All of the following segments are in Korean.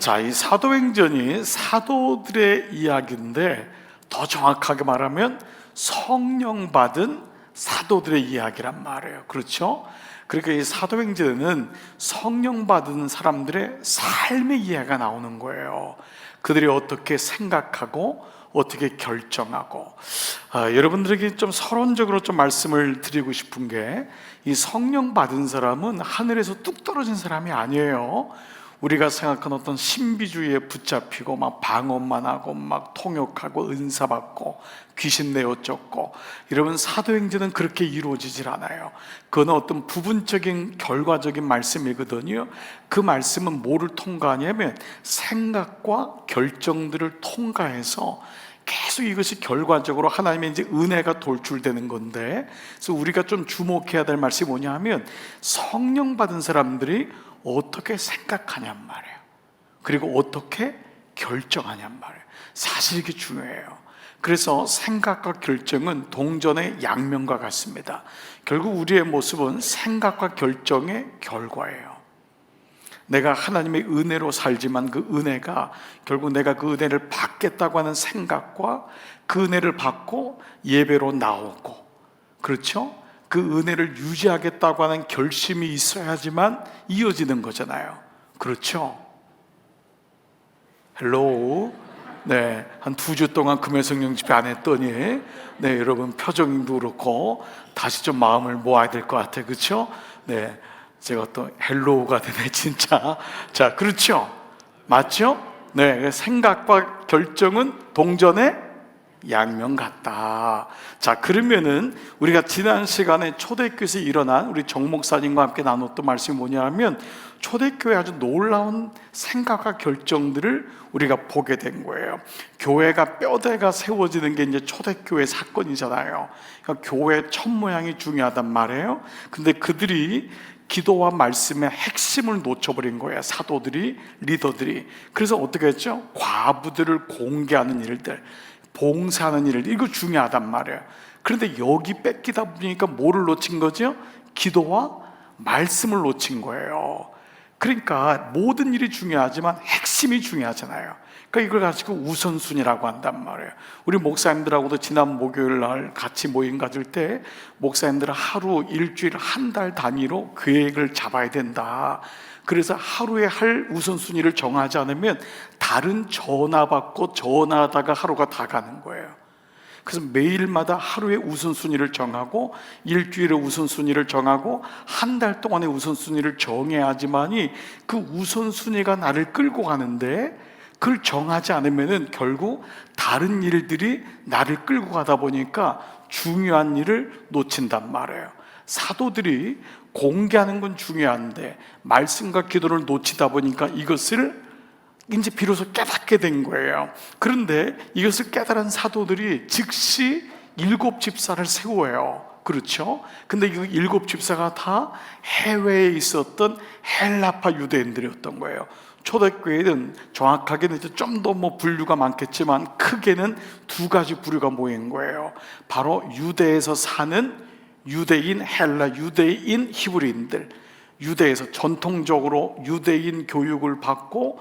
자, 이 사도행전이 사도들의 이야기인데 더 정확하게 말하면 성령 받은 사도들의 이야기란 말이에요. 그렇죠? 그러니까 이 사도행전은 성령 받은 사람들의 삶의 이야기가 나오는 거예요. 그들이 어떻게 생각하고 어떻게 결정하고, 여러분들에게 좀 서론적으로 좀 말씀을 드리고 싶은 게, 이 성령 받은 사람은 하늘에서 뚝 떨어진 사람이 아니에요. 우리가 생각하는 어떤 신비주의에 붙잡히고 막 방언만 하고 막 통역하고 은사 받고 귀신 내어 쫓고 이러면 사도행전은 그렇게 이루어지질 않아요. 그건 어떤 부분적인 결과적인 말씀이거든요. 그 말씀은 뭐를 통과하냐면 생각과 결정들을 통과해서 계속 이것이 결과적으로 하나님의 이제 은혜가 돌출되는 건데, 그래서 우리가 좀 주목해야 될 말씀이 뭐냐 하면 성령 받은 사람들이 어떻게 생각하냔 말이에요. 그리고 어떻게 결정하냔 말이에요. 사실 이게 중요해요. 그래서 생각과 결정은 동전의 양면과 같습니다. 결국 우리의 모습은 생각과 결정의 결과예요. 내가 하나님의 은혜로 살지만 그 은혜가 결국 내가 그 은혜를 받겠다고 하는 생각과 그 은혜를 받고 예배로 나오고, 그렇죠? 그 은혜를 유지하겠다고 하는 결심이 있어야지만 이어지는 거잖아요. 그렇죠? 헬로우. 네, 한 2주 동안 금요성령 집회 안 했더니, 네, 여러분 표정도 그렇고 다시 좀 마음을 모아야 될 것 같아요. 그렇죠? 네, 제가 또 헬로우가 되네 진짜. 자, 그렇죠? 맞죠? 네, 생각과 결정은 동전의 양면 같다. 자, 그러면은 우리가 지난 시간에 초대교회에서 일어난 우리 정 목사님과 함께 나눴던 말씀이 뭐냐면, 초대교회 아주 놀라운 생각과 결정들을 우리가 보게 된 거예요. 교회가 뼈대가 세워지는 게 이제 초대교회 사건이잖아요. 그러니까 교회 첫 모양이 중요하단 말이에요. 근데 그들이 기도와 말씀의 핵심을 놓쳐버린 거예요. 사도들이, 리더들이. 그래서 어떻게 했죠? 과부들을 공개하는 일들, 봉사하는 일을, 이거 중요하단 말이에요. 그런데 여기 뺏기다 보니까 뭐를 놓친 거죠? 기도와 말씀을 놓친 거예요. 그러니까 모든 일이 중요하지만 핵심이 중요하잖아요. 그러니까 이걸 가지고 우선순위라고 한단 말이에요. 우리 목사님들하고도 지난 목요일 날 같이 모임 가질 때 목사님들은 하루, 일주일, 한 달 단위로 계획을 잡아야 된다. 그래서 하루에 할 우선순위를 정하지 않으면 다른 전화 받고 전화하다가 하루가 다 가는 거예요. 그래서 매일마다 하루의 우선순위를 정하고 일주일의 우선순위를 정하고 한 달 동안의 우선순위를 정해야지만이 그 우선순위가 나를 끌고 가는데, 그걸 정하지 않으면 결국 다른 일들이 나를 끌고 가다 보니까 중요한 일을 놓친단 말이에요. 사도들이 공개하는 건 중요한데 말씀과 기도를 놓치다 보니까 이것을 이제 비로소 깨닫게 된 거예요. 그런데 이것을 깨달은 사도들이 즉시 7집사를 세워요. 그렇죠? 근데 이 7집사가 다 해외에 있었던 헬라파 유대인들이었던 거예요. 초대교회는 정확하게는 좀 더 분류가 많겠지만 크게는 2가지 부류가 모인 거예요. 바로 유대에서 사는 유대인, 헬라 유대인, 히브리인들. 유대에서 전통적으로 유대인 교육을 받고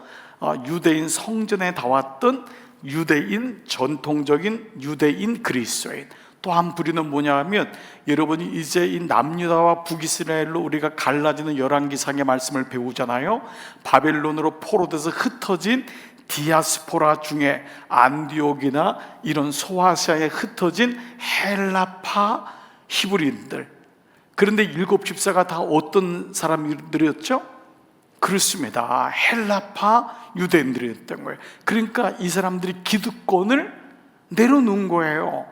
유대인 성전에 나왔던 유대인, 전통적인 유대인 그리스도인. 또 한 부류는 뭐냐 하면, 여러분이 이제 이 남유다와 북이스라엘로 우리가 갈라지는 열왕기상의 말씀을 배우잖아요. 바벨론으로 포로돼서 흩어진 디아스포라 중에 안디옥이나 이런 소아시아에 흩어진 헬라파 히브리인들. 그런데 7집사가 다 어떤 사람들이었죠? 그렇습니다. 헬라파 유대인들이었던 거예요. 그러니까 이 사람들이 기득권을 내려놓은 거예요.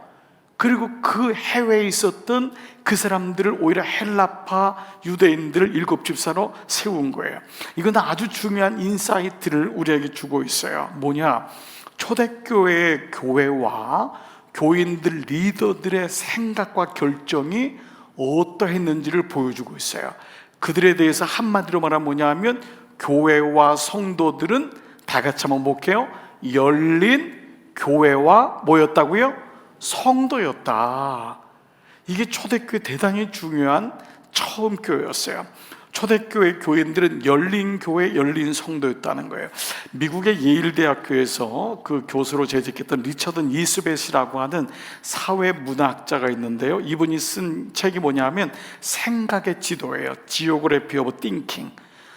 그리고 그 해외에 있었던 그 사람들을 오히려 헬라파 유대인들을 7집사로 세운 거예요. 이건 아주 중요한 인사이트를 우리에게 주고 있어요. 뭐냐? 초대교회의 교회와 교인들, 리더들의 생각과 결정이 어떠했는지를 보여주고 있어요. 그들에 대해서 한마디로 말하면 뭐냐 하면, 교회와 성도들은 다 같이 한번 볼게요. 열린 교회와 뭐였다고요? 성도였다. 이게 초대교회 대단히 중요한 처음 교회였어요. 초대교회 교인들은 열린 교회, 열린 성도였다는 거예요. 미국의 예일대학교에서 그 교수로 재직했던 리처드 이스벳이라고 하는 사회문학자가 있는데요, 이분이 쓴 책이 뭐냐면 생각의 지도예요. 지오그래피 오브 띵킹.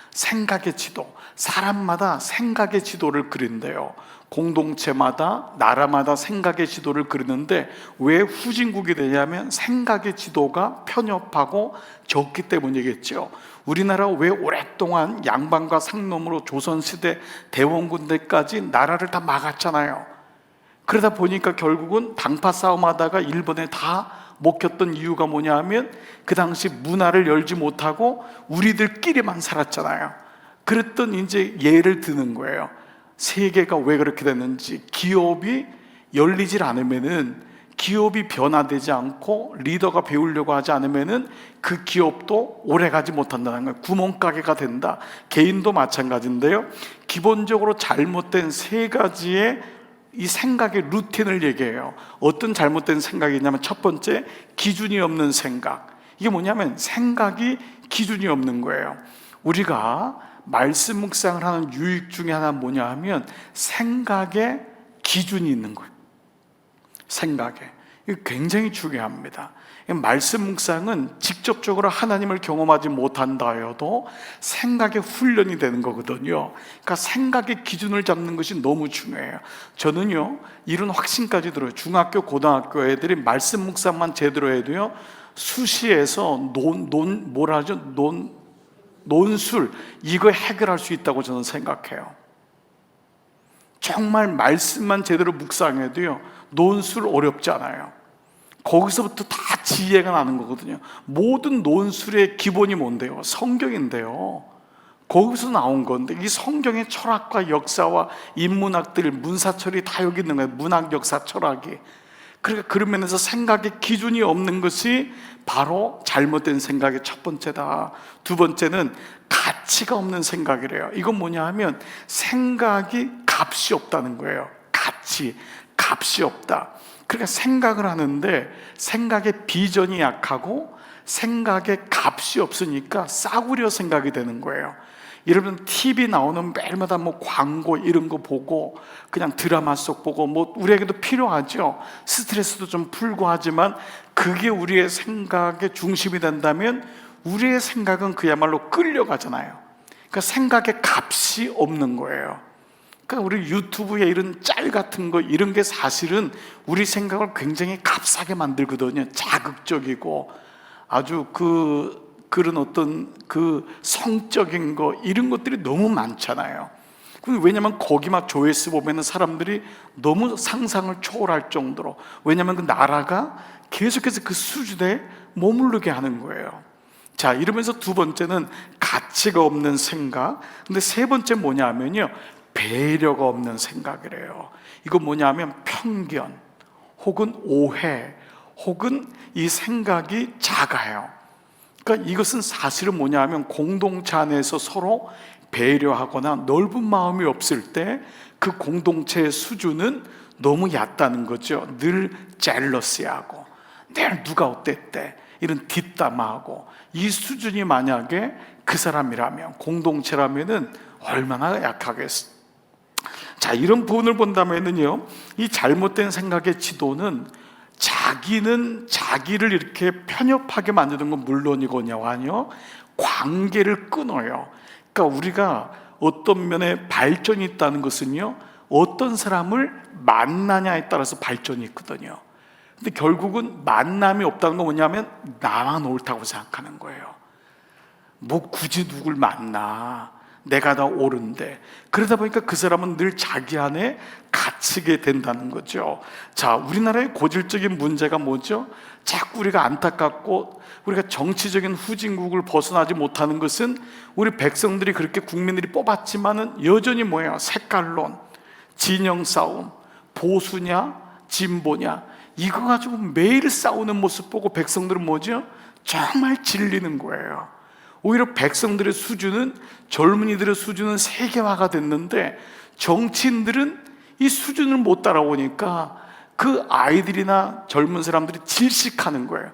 생각의 지도. 사람마다 생각의 지도를 그린대요. 공동체마다, 나라마다 생각의 지도를 그리는데 왜 후진국이 되냐면 생각의 지도가 편협하고 적기 때문이겠죠. 우리나라가 왜 오랫동안 양반과 상놈으로 조선시대 대원군 때까지 나라를 다 막았잖아요. 그러다 보니까 결국은 당파 싸움하다가 일본에 다 먹혔던 이유가 뭐냐 하면 그 당시 문화를 열지 못하고 우리들끼리만 살았잖아요. 그랬더니 이제 예를 드는 거예요. 세계가 왜 그렇게 됐는지. 기업이 열리질 않으면은, 기업이 변화되지 않고 리더가 배우려고 하지 않으면은 그 기업도 오래 가지 못한다는 거예요. 구멍가게가 된다. 개인도 마찬가지인데요, 기본적으로 잘못된 세 가지의 이 생각의 루틴을 얘기해요. 어떤 잘못된 생각이냐면 첫 번째, 기준이 없는 생각. 이게 뭐냐면 생각이 기준이 없는 거예요. 우리가 말씀 묵상을 하는 유익 중에 하나는 뭐냐 하면 생각에 기준이 있는 거예요. 생각에. 이거 굉장히 중요합니다. 말씀 묵상은 직접적으로 하나님을 경험하지 못한다 해도 생각의 훈련이 되는 거거든요. 그러니까 생각의 기준을 잡는 것이 너무 중요해요. 저는요, 이런 확신까지 들어요. 중학교, 고등학교 애들이 말씀 묵상만 제대로 해도요, 수시에서 논술, 이거 해결할 수 있다고 저는 생각해요. 정말 말씀만 제대로 묵상해도요, 논술 어렵지 않아요. 거기서부터 다 지혜가 나는 거거든요. 모든 논술의 기본이 뭔데요? 성경인데요. 거기서 나온 건데, 이 성경의 철학과 역사와 인문학들, 문사철이 다 여기 있는 거예요. 문학, 역사, 철학이. 그러니까 그런 면에서 생각의 기준이 없는 것이 바로 잘못된 생각의 첫 번째다. 두 번째는 가치가 없는 생각이래요. 이건 뭐냐 하면 생각이 값이 없다는 거예요. 값이 없다. 그러니까 생각을 하는데 생각의 비전이 약하고 생각의 값이 없으니까 싸구려 생각이 되는 거예요. 여러분, TV 나오는 매일마다 뭐 광고 이런 거 보고 그냥 드라마 속 보고 뭐 우리에게도 필요하죠. 스트레스도 좀 풀고 하지만 그게 우리의 생각의 중심이 된다면 우리의 생각은 그야말로 끌려가잖아요. 그러니까 생각의 값이 없는 거예요. 그러니까 우리 유튜브에 이런 짤 같은 거, 이런 게 사실은 우리 생각을 굉장히 값싸게 만들거든요. 자극적이고 아주 그런 어떤 그 성적인 거, 이런 것들이 너무 많잖아요. 왜냐면 거기 막 조회수 보면은 사람들이 너무 상상을 초월할 정도로, 왜냐면 그 나라가 계속해서 그 수준에 머무르게 하는 거예요. 자, 이러면서 두 번째는 가치가 없는 생각. 근데 세 번째 뭐냐면요, 배려가 없는 생각이래요. 이건 뭐냐면 편견 혹은 오해 혹은 이 생각이 작아요. 그러니까 이것은 사실은 뭐냐면 공동체 안에서 서로 배려하거나 넓은 마음이 없을 때 그 공동체의 수준은 너무 얕다는 거죠. 늘 젤러시하고 늘 누가 어땠대 이런 뒷담화하고, 이 수준이 만약에 그 사람이라면, 공동체라면은 얼마나 약하겠어. 자, 이런 부분을 본다면은요, 이 잘못된 생각의 지도는 자기는 자기를 이렇게 편협하게 만드는 건 물론이거든요, 관계를 끊어요. 그러니까 우리가 어떤 면에 발전이 있다는 것은요, 어떤 사람을 만나냐에 따라서 발전이 있거든요. 근데 결국은 만남이 없다는 건 뭐냐면 나만 옳다고 생각하는 거예요. 뭐 굳이 누굴 만나, 내가 다 옳은데. 그러다 보니까 그 사람은 늘 자기 안에 갇히게 된다는 거죠. 자, 우리나라의 고질적인 문제가 뭐죠? 자꾸 우리가 안타깝고 우리가 정치적인 후진국을 벗어나지 못하는 것은 우리 백성들이 그렇게 국민들이 뽑았지만은 여전히 뭐예요? 색깔론, 진영 싸움, 보수냐 진보냐, 이거 가지고 매일 싸우는 모습 보고 백성들은 뭐죠? 정말 질리는 거예요. 오히려 백성들의 수준은, 젊은이들의 수준은 세계화가 됐는데 정치인들은 이 수준을 못 따라오니까 그 아이들이나 젊은 사람들이 질식하는 거예요.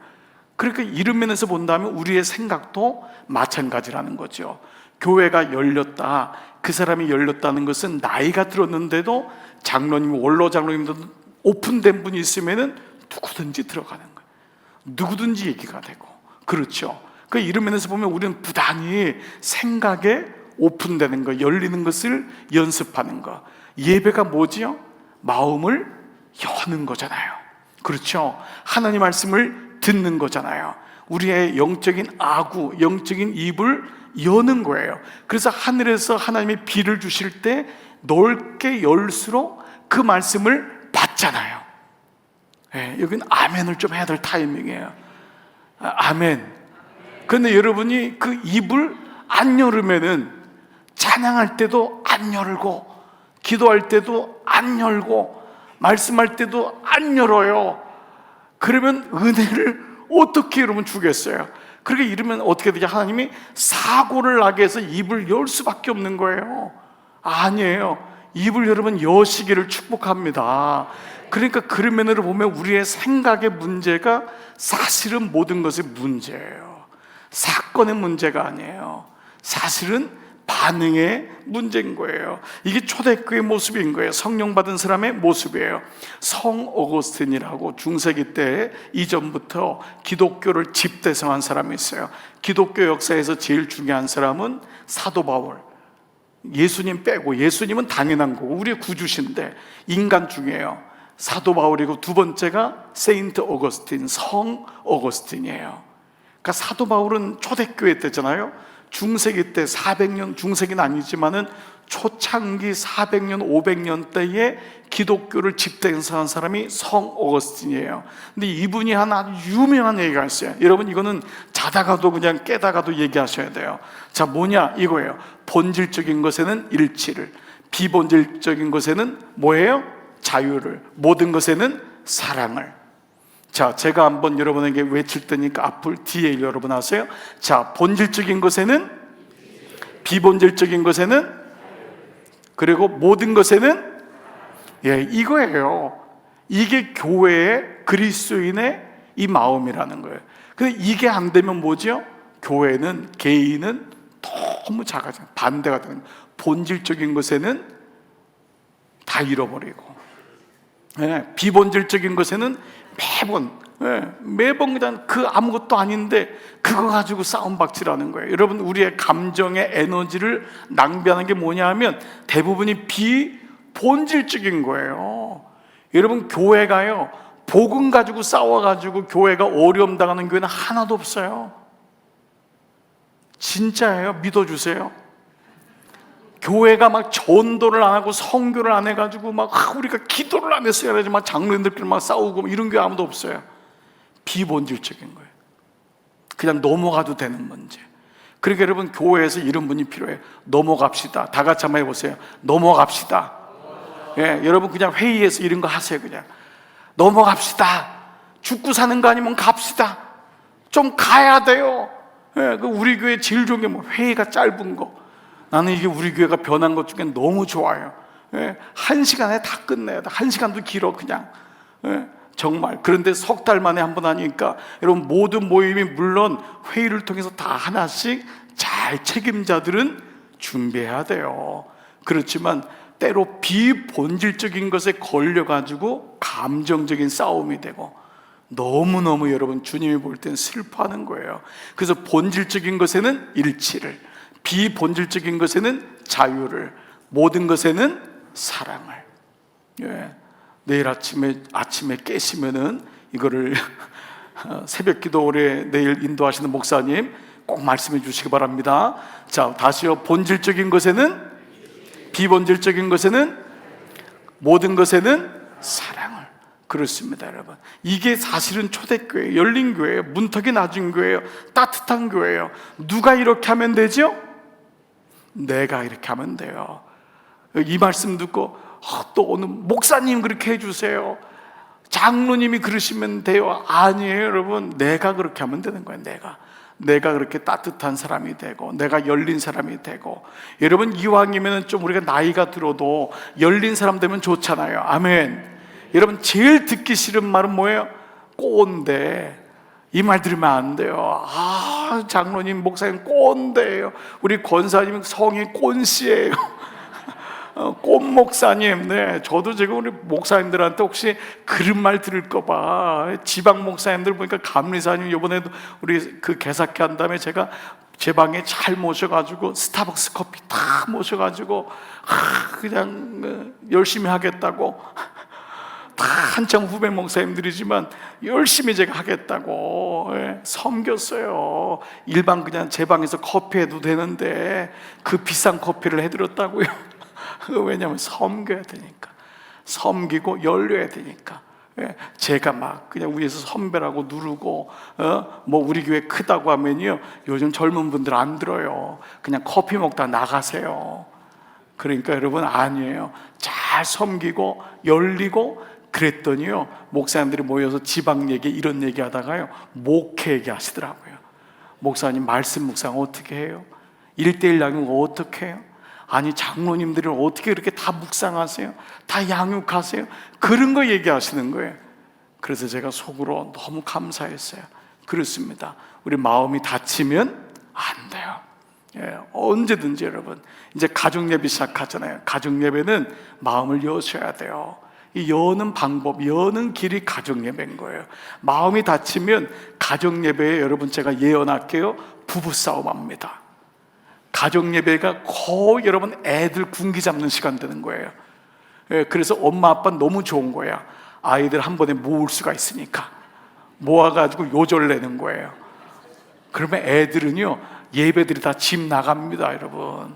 그러니까 이런 면에서 본다면 우리의 생각도 마찬가지라는 거죠. 교회가 열렸다, 그 사람이 열렸다는 것은 나이가 들었는데도 장로님, 원로 장로님도 오픈된 분이 있으면은 누구든지 들어가는 거예요. 누구든지 얘기가 되고. 그렇죠. 그 이런 면에서 보면 우리는 부단히 생각에 오픈되는 거, 열리는 것을 연습하는 거. 예배가 뭐지요? 마음을 여는 거잖아요. 그렇죠. 하나님 말씀을 듣는 거잖아요. 우리의 영적인 아구, 영적인 입을 여는 거예요. 그래서 하늘에서 하나님이 비를 주실 때 넓게 열수록 그 말씀을 받잖아요. 네, 여기는 아멘을 좀 해야 될 타이밍이에요. 아멘. 그런데 여러분이 그 입을 안 열으면은 찬양할 때도 안 열고, 기도할 때도 안 열고, 말씀할 때도 안 열어요. 그러면 은혜를 어떻게 여러분 주겠어요? 그렇게 이러면 어떻게 되죠? 하나님이 사고를 나게 해서 입을 열 수밖에 없는 거예요. 아니에요. 입을 여러분 여시기를 축복합니다. 그러니까 그런 면으로 보면 우리의 생각의 문제가 사실은 모든 것의 문제예요. 사건의 문제가 아니에요. 사실은 반응의 문제인 거예요. 이게 초대교회의 모습인 거예요. 성령 받은 사람의 모습이에요. 성 어거스틴이라고 중세기 때 이전부터 기독교를 집대성한 사람이 있어요. 기독교 역사에서 제일 중요한 사람은 사도 바울. 예수님 빼고, 예수님은 당연한 거고 우리의 구주신데 인간 중에요. 사도 바울이고 두 번째가 세인트 어거스틴, 성 어거스틴이에요. 그러니까 사도 바울은 초대교회 때잖아요. 중세기 때 400년, 중세기는 아니지만은 초창기 400년, 500년 대에 기독교를 집대성한 사람이 성 어거스틴이에요. 근데 이분이 하나 유명한 얘기가 있어요. 여러분 이거는 자다가도 그냥 깨다가도 얘기하셔야 돼요. 자, 뭐냐 이거예요. 본질적인 것에는 일치를, 비본질적인 것에는 뭐예요? 자유를, 모든 것에는 사랑을. 자, 제가 한번 여러분에게 외칠 테니까 앞을 뒤에 여러분 하세요. 자, 본질적인 것에는, 비본질적인 것에는, 그리고 모든 것에는, 예, 이거예요. 이게 교회의, 그리스도인의 이 마음이라는 거예요. 근데 이게 안 되면 뭐죠? 교회는, 개인은 너무 작아져요. 반대가 되는 거예요. 본질적인 것에는 다 잃어버리고, 예, 비본질적인 것에는 매번 그냥 그 아무것도 아닌데 그거 가지고 싸움박질하는 거예요. 여러분 우리의 감정의 에너지를 낭비하는 게 뭐냐 하면 대부분이 비본질적인 거예요. 여러분 교회가요, 복음 가지고 싸워가지고 교회가 어려움 당하는 교회는 하나도 없어요. 진짜예요. 믿어주세요. 교회가 막 전도를 안 하고 선교를 안 해가지고 막 우리가 기도를 안 했어야 하지 막 장로님들끼리 막 싸우고 이런 게 아무도 없어요. 비본질적인 거예요. 그냥 넘어가도 되는 문제. 그러니까 여러분 교회에서 이런 분이 필요해요. 넘어갑시다. 다 같이 한번 해보세요. 넘어갑시다. 예, 여러분 그냥 회의에서 이런 거 하세요. 그냥 넘어갑시다. 죽고 사는 거 아니면 갑시다. 좀 가야 돼요. 예, 그 우리 교회 제일 좋은 게 뭐 회의가 짧은 거. 나는 이게 우리 교회가 변한 것 중에 너무 좋아요. 예, 1시간에 다 끝내야 돼. 1시간도 길어 그냥. 예, 정말. 그런데 석 달 만에 한 번 하니까 여러분 모든 모임이 물론 회의를 통해서 다 하나씩 잘 책임자들은 준비해야 돼요. 그렇지만 때로 비본질적인 것에 걸려가지고 감정적인 싸움이 되고 너무너무 여러분 주님이 볼 땐 슬퍼하는 거예요. 그래서 본질적인 것에는 일치를, 비본질적인 것에는 자유를, 모든 것에는 사랑을. 예. 내일 아침에 깨시면은 이거를 새벽 기도에 내일 인도하시는 목사님 꼭 말씀해 주시기 바랍니다. 자, 다시요. 본질적인 것에는, 비본질적인 것에는, 모든 것에는 사랑을. 그렇습니다, 여러분. 이게 사실은 초대교회, 열린 교회예요. 문턱이 낮은 교회예요. 따뜻한 교회예요. 누가 이렇게 하면 되죠? 내가 이렇게 하면 돼요. 이 말씀 듣고 또 오늘 목사님 그렇게 해주세요, 장로님이 그러시면 돼요. 아니에요, 여러분. 내가 그렇게 하면 되는 거예요. 내가 그렇게 따뜻한 사람이 되고, 내가 열린 사람이 되고. 여러분 이왕이면 좀 우리가 나이가 들어도 열린 사람 되면 좋잖아요. 아멘. 여러분 제일 듣기 싫은 말은 뭐예요? 꼰대. 이 말 들으면 안 돼요. 장로님, 목사님 꼰대예요. 우리 권사님 성이 꼰씨예요. 꼰 목사님. 네, 저도 지금 우리 목사님들한테 혹시 그런 말 들을까봐, 지방 목사님들 보니까 감리사님 이번에도 우리 그 개사케 한 다음에 제가 제 방에 잘 모셔가지고 스타벅스 커피 다 모셔가지고 그냥 열심히 하겠다고, 다 한창 후배 목사님들이지만 열심히 제가 하겠다고 섬겼어요. 일반 그냥 제 방에서 커피 해도 되는데 그 비싼 커피를 해드렸다고요. 왜냐하면 섬겨야 되니까, 섬기고 열려야 되니까. 제가 막 그냥 위에서 선배라고 누르고 뭐 우리 교회 크다고 하면요, 요즘 젊은 분들 안 들어요. 그냥 커피 먹다 나가세요. 그러니까 여러분, 아니에요. 잘 섬기고 열리고 그랬더니요, 목사님들이 모여서 지방 얘기, 이런 얘기 하다가요, 목회 얘기 하시더라고요. 목사님, 말씀 묵상 어떻게 해요? 1:1 양육 어떻게 해요? 아니, 장로님들은 어떻게 이렇게 다 묵상하세요? 다 양육하세요? 그런 거 얘기하시는 거예요. 그래서 제가 속으로 너무 감사했어요. 그렇습니다. 우리 마음이 다치면 안 돼요. 언제든지 여러분, 이제 가족 예배 시작하잖아요. 가족 예배는 마음을 여셔야 돼요. 이 여는 방법, 여는 길이 가족 예배인 거예요. 마음이 다치면 가족 예배에, 여러분 제가 예언할게요, 부부싸움 합니다. 가족 예배가 거의 여러분 애들 군기 잡는 시간 되는 거예요. 그래서 엄마 아빠는 너무 좋은 거야. 아이들 한 번에 모을 수가 있으니까 모아가지고 요절 내는 거예요. 그러면 애들은요, 예배들이 다 집 나갑니다, 여러분.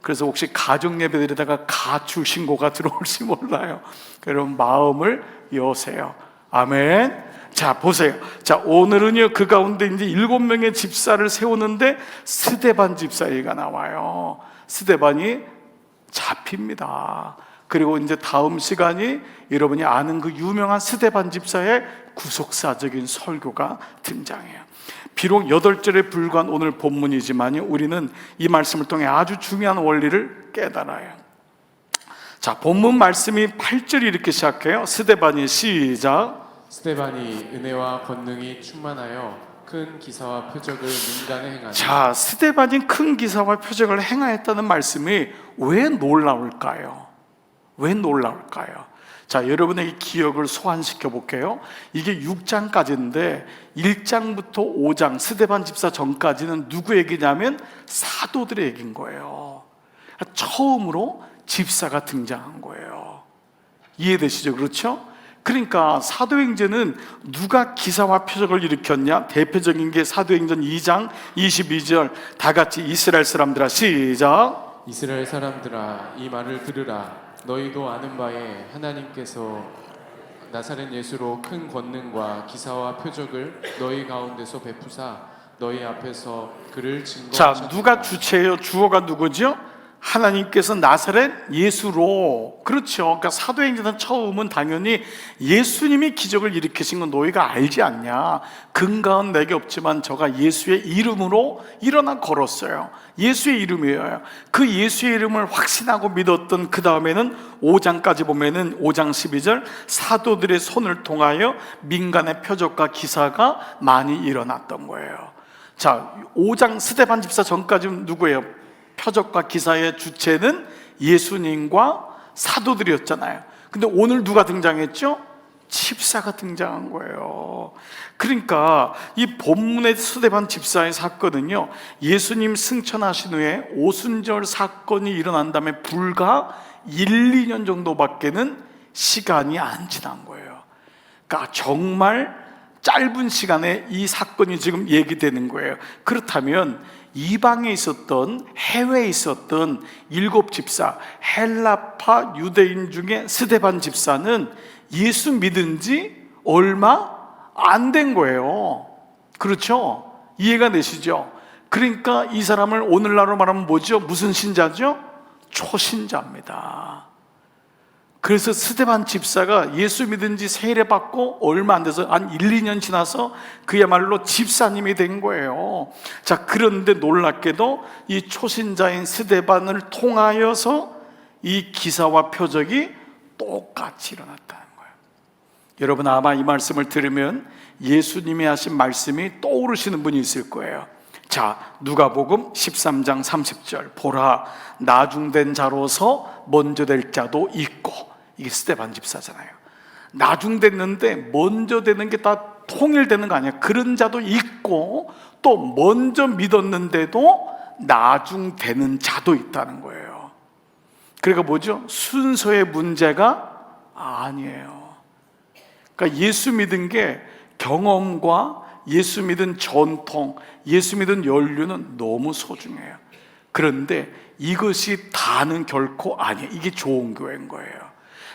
그래서 혹시 가족 예배들에다가 가출 신고가 들어올지 몰라요. 여러분, 마음을 여세요. 아멘. 자, 보세요. 자, 오늘은요, 그 가운데 이제 7명의 집사를 세우는데 스데반 집사 얘기가 나와요. 스데반이 잡힙니다. 그리고 이제 다음 시간이 여러분이 아는 그 유명한 스데반 집사의 구속사적인 설교가 등장해요. 비록 8절에 불과한 오늘 본문이지만 우리는 이 말씀을 통해 아주 중요한 원리를 깨달아요. 자, 본문 말씀이 8절이 이렇게 시작해요. 스데반이, 시작. 스데반이 은혜와 권능이 충만하여 큰 기사와 표적을 민간에 행하니. 자, 스데반이 큰 기사와 표적을 행하였다는 말씀이 왜 놀라울까요? 왜 놀라울까요? 자, 여러분의 기억을 소환시켜 볼게요. 이게 6장까지인데 1장부터 5장 스데반 집사 전까지는 누구 얘기냐면 사도들의 얘기인 거예요. 처음으로 집사가 등장한 거예요. 이해되시죠? 그렇죠? 그러니까 사도행전은 누가 기사와 표적을 일으켰냐? 대표적인 게 사도행전 2장 22절, 다 같이 이스라엘 사람들아, 시작. 이스라엘 사람들아, 이 말을 들으라. 너희도 아는 바에 하나님께서 나사렛 예수로 큰 권능과 기사와 표적을 너희 가운데서 베푸사 너희 앞에서 그를 증거하셨다. 자, 누가 주체예요? 주어가 누구죠? 하나님께서 나사렛 예수로. 그렇죠. 그러니까 사도행전 처음은 당연히 예수님이 기적을 일으키신 건 너희가 알지 않냐? 근거는 내게 없지만 저가 예수의 이름으로 일어나 걸었어요. 예수의 이름이에요. 그 예수의 이름을 확신하고 믿었던 그 다음에는 5장까지 보면은 5장 12절 사도들의 손을 통하여 민간의 표적과 기사가 많이 일어났던 거예요. 자, 5장 스데반 집사 전까지는 누구예요? 표적과 기사의 주체는 예수님과 사도들이었잖아요. 근데 오늘 누가 등장했죠? 집사가 등장한 거예요. 그러니까 이 본문의 스데반 집사의 사건은요, 예수님 승천하신 후에 오순절 사건이 일어난 다음에 불과 1, 2년 정도밖에는 시간이 안 지난 거예요. 그러니까 정말 짧은 시간에 이 사건이 지금 얘기되는 거예요. 그렇다면 이방에 있었던, 해외에 있었던 7 집사, 헬라파 유대인 중에 스데반 집사는 예수 믿은 지 얼마 안 된 거예요. 그렇죠? 이해가 되시죠? 그러니까 이 사람을 오늘날로 말하면 뭐죠? 무슨 신자죠? 초신자입니다. 그래서 스데반 집사가 예수 믿은 지 세례 받고 얼마 안 돼서 한 1, 2년 지나서 그야말로 집사님이 된 거예요. 자, 그런데 놀랍게도 이 초신자인 스데반을 통하여서 이 기사와 표적이 똑같이 일어났다는 거예요. 여러분 아마 이 말씀을 들으면 예수님이 하신 말씀이 떠오르시는 분이 있을 거예요. 자, 누가복음 13장 30절, 보라 나중된 자로서 먼저 될 자도 있고. 이게 스데반 집사잖아요. 나중됐는데 먼저 되는 게 다 통일되는 거 아니야. 그런 자도 있고, 또 먼저 믿었는데도 나중되는 자도 있다는 거예요. 그러니까 뭐죠? 순서의 문제가 아니에요. 그러니까 예수 믿은 게 경험과 예수 믿은 전통, 예수 믿은 연륜은 너무 소중해요. 그런데 이것이 다는 결코 아니에요. 이게 좋은 교회인 거예요.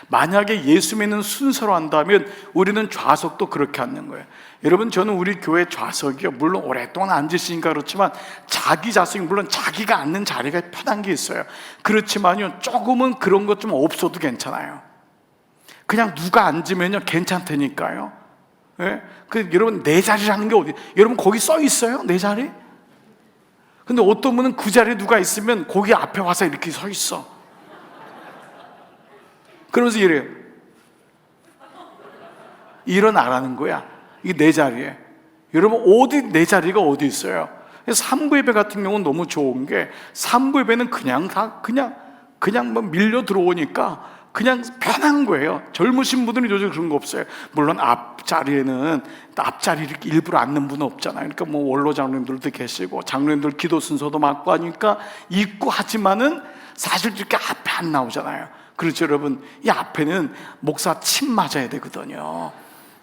만약에 예수 믿는 순서로 한다면 우리는 좌석도 그렇게 앉는 거예요. 여러분, 저는 우리 교회 좌석이요, 물론 오랫동안 앉으시니까 그렇지만 자기 좌석이, 물론 자기가 앉는 자리가 편한 게 있어요. 그렇지만요, 조금은 그런 것 좀 없어도 괜찮아요. 그냥 누가 앉으면요 괜찮다니까요. 예? 여러분, 내 자리라는 게 어디? 여러분, 거기 써 있어요? 내 자리? 근데 어떤 분은 그 자리에 누가 있으면 거기 앞에 와서 이렇게 서 있어. 그러면서 이래요. 일어나라는 거야. 이게 내 자리에. 여러분, 어디 내 자리가 어디 있어요? 3부 예배 같은 경우는 너무 좋은 게, 3부 예배는 그냥 뭐 밀려 들어오니까 그냥 편한 거예요. 젊으신 분들은 요즘 그런 거 없어요. 물론 앞자리에는 앞자리 이렇게 일부러 앉는 분은 없잖아요. 그러니까 뭐 원로 장로님들도 계시고 장로님들 기도 순서도 맡고 하니까 있고 하지만은 사실 이렇게 앞에 안 나오잖아요. 그렇죠, 여러분. 이 앞에는 목사 침 맞아야 되거든요.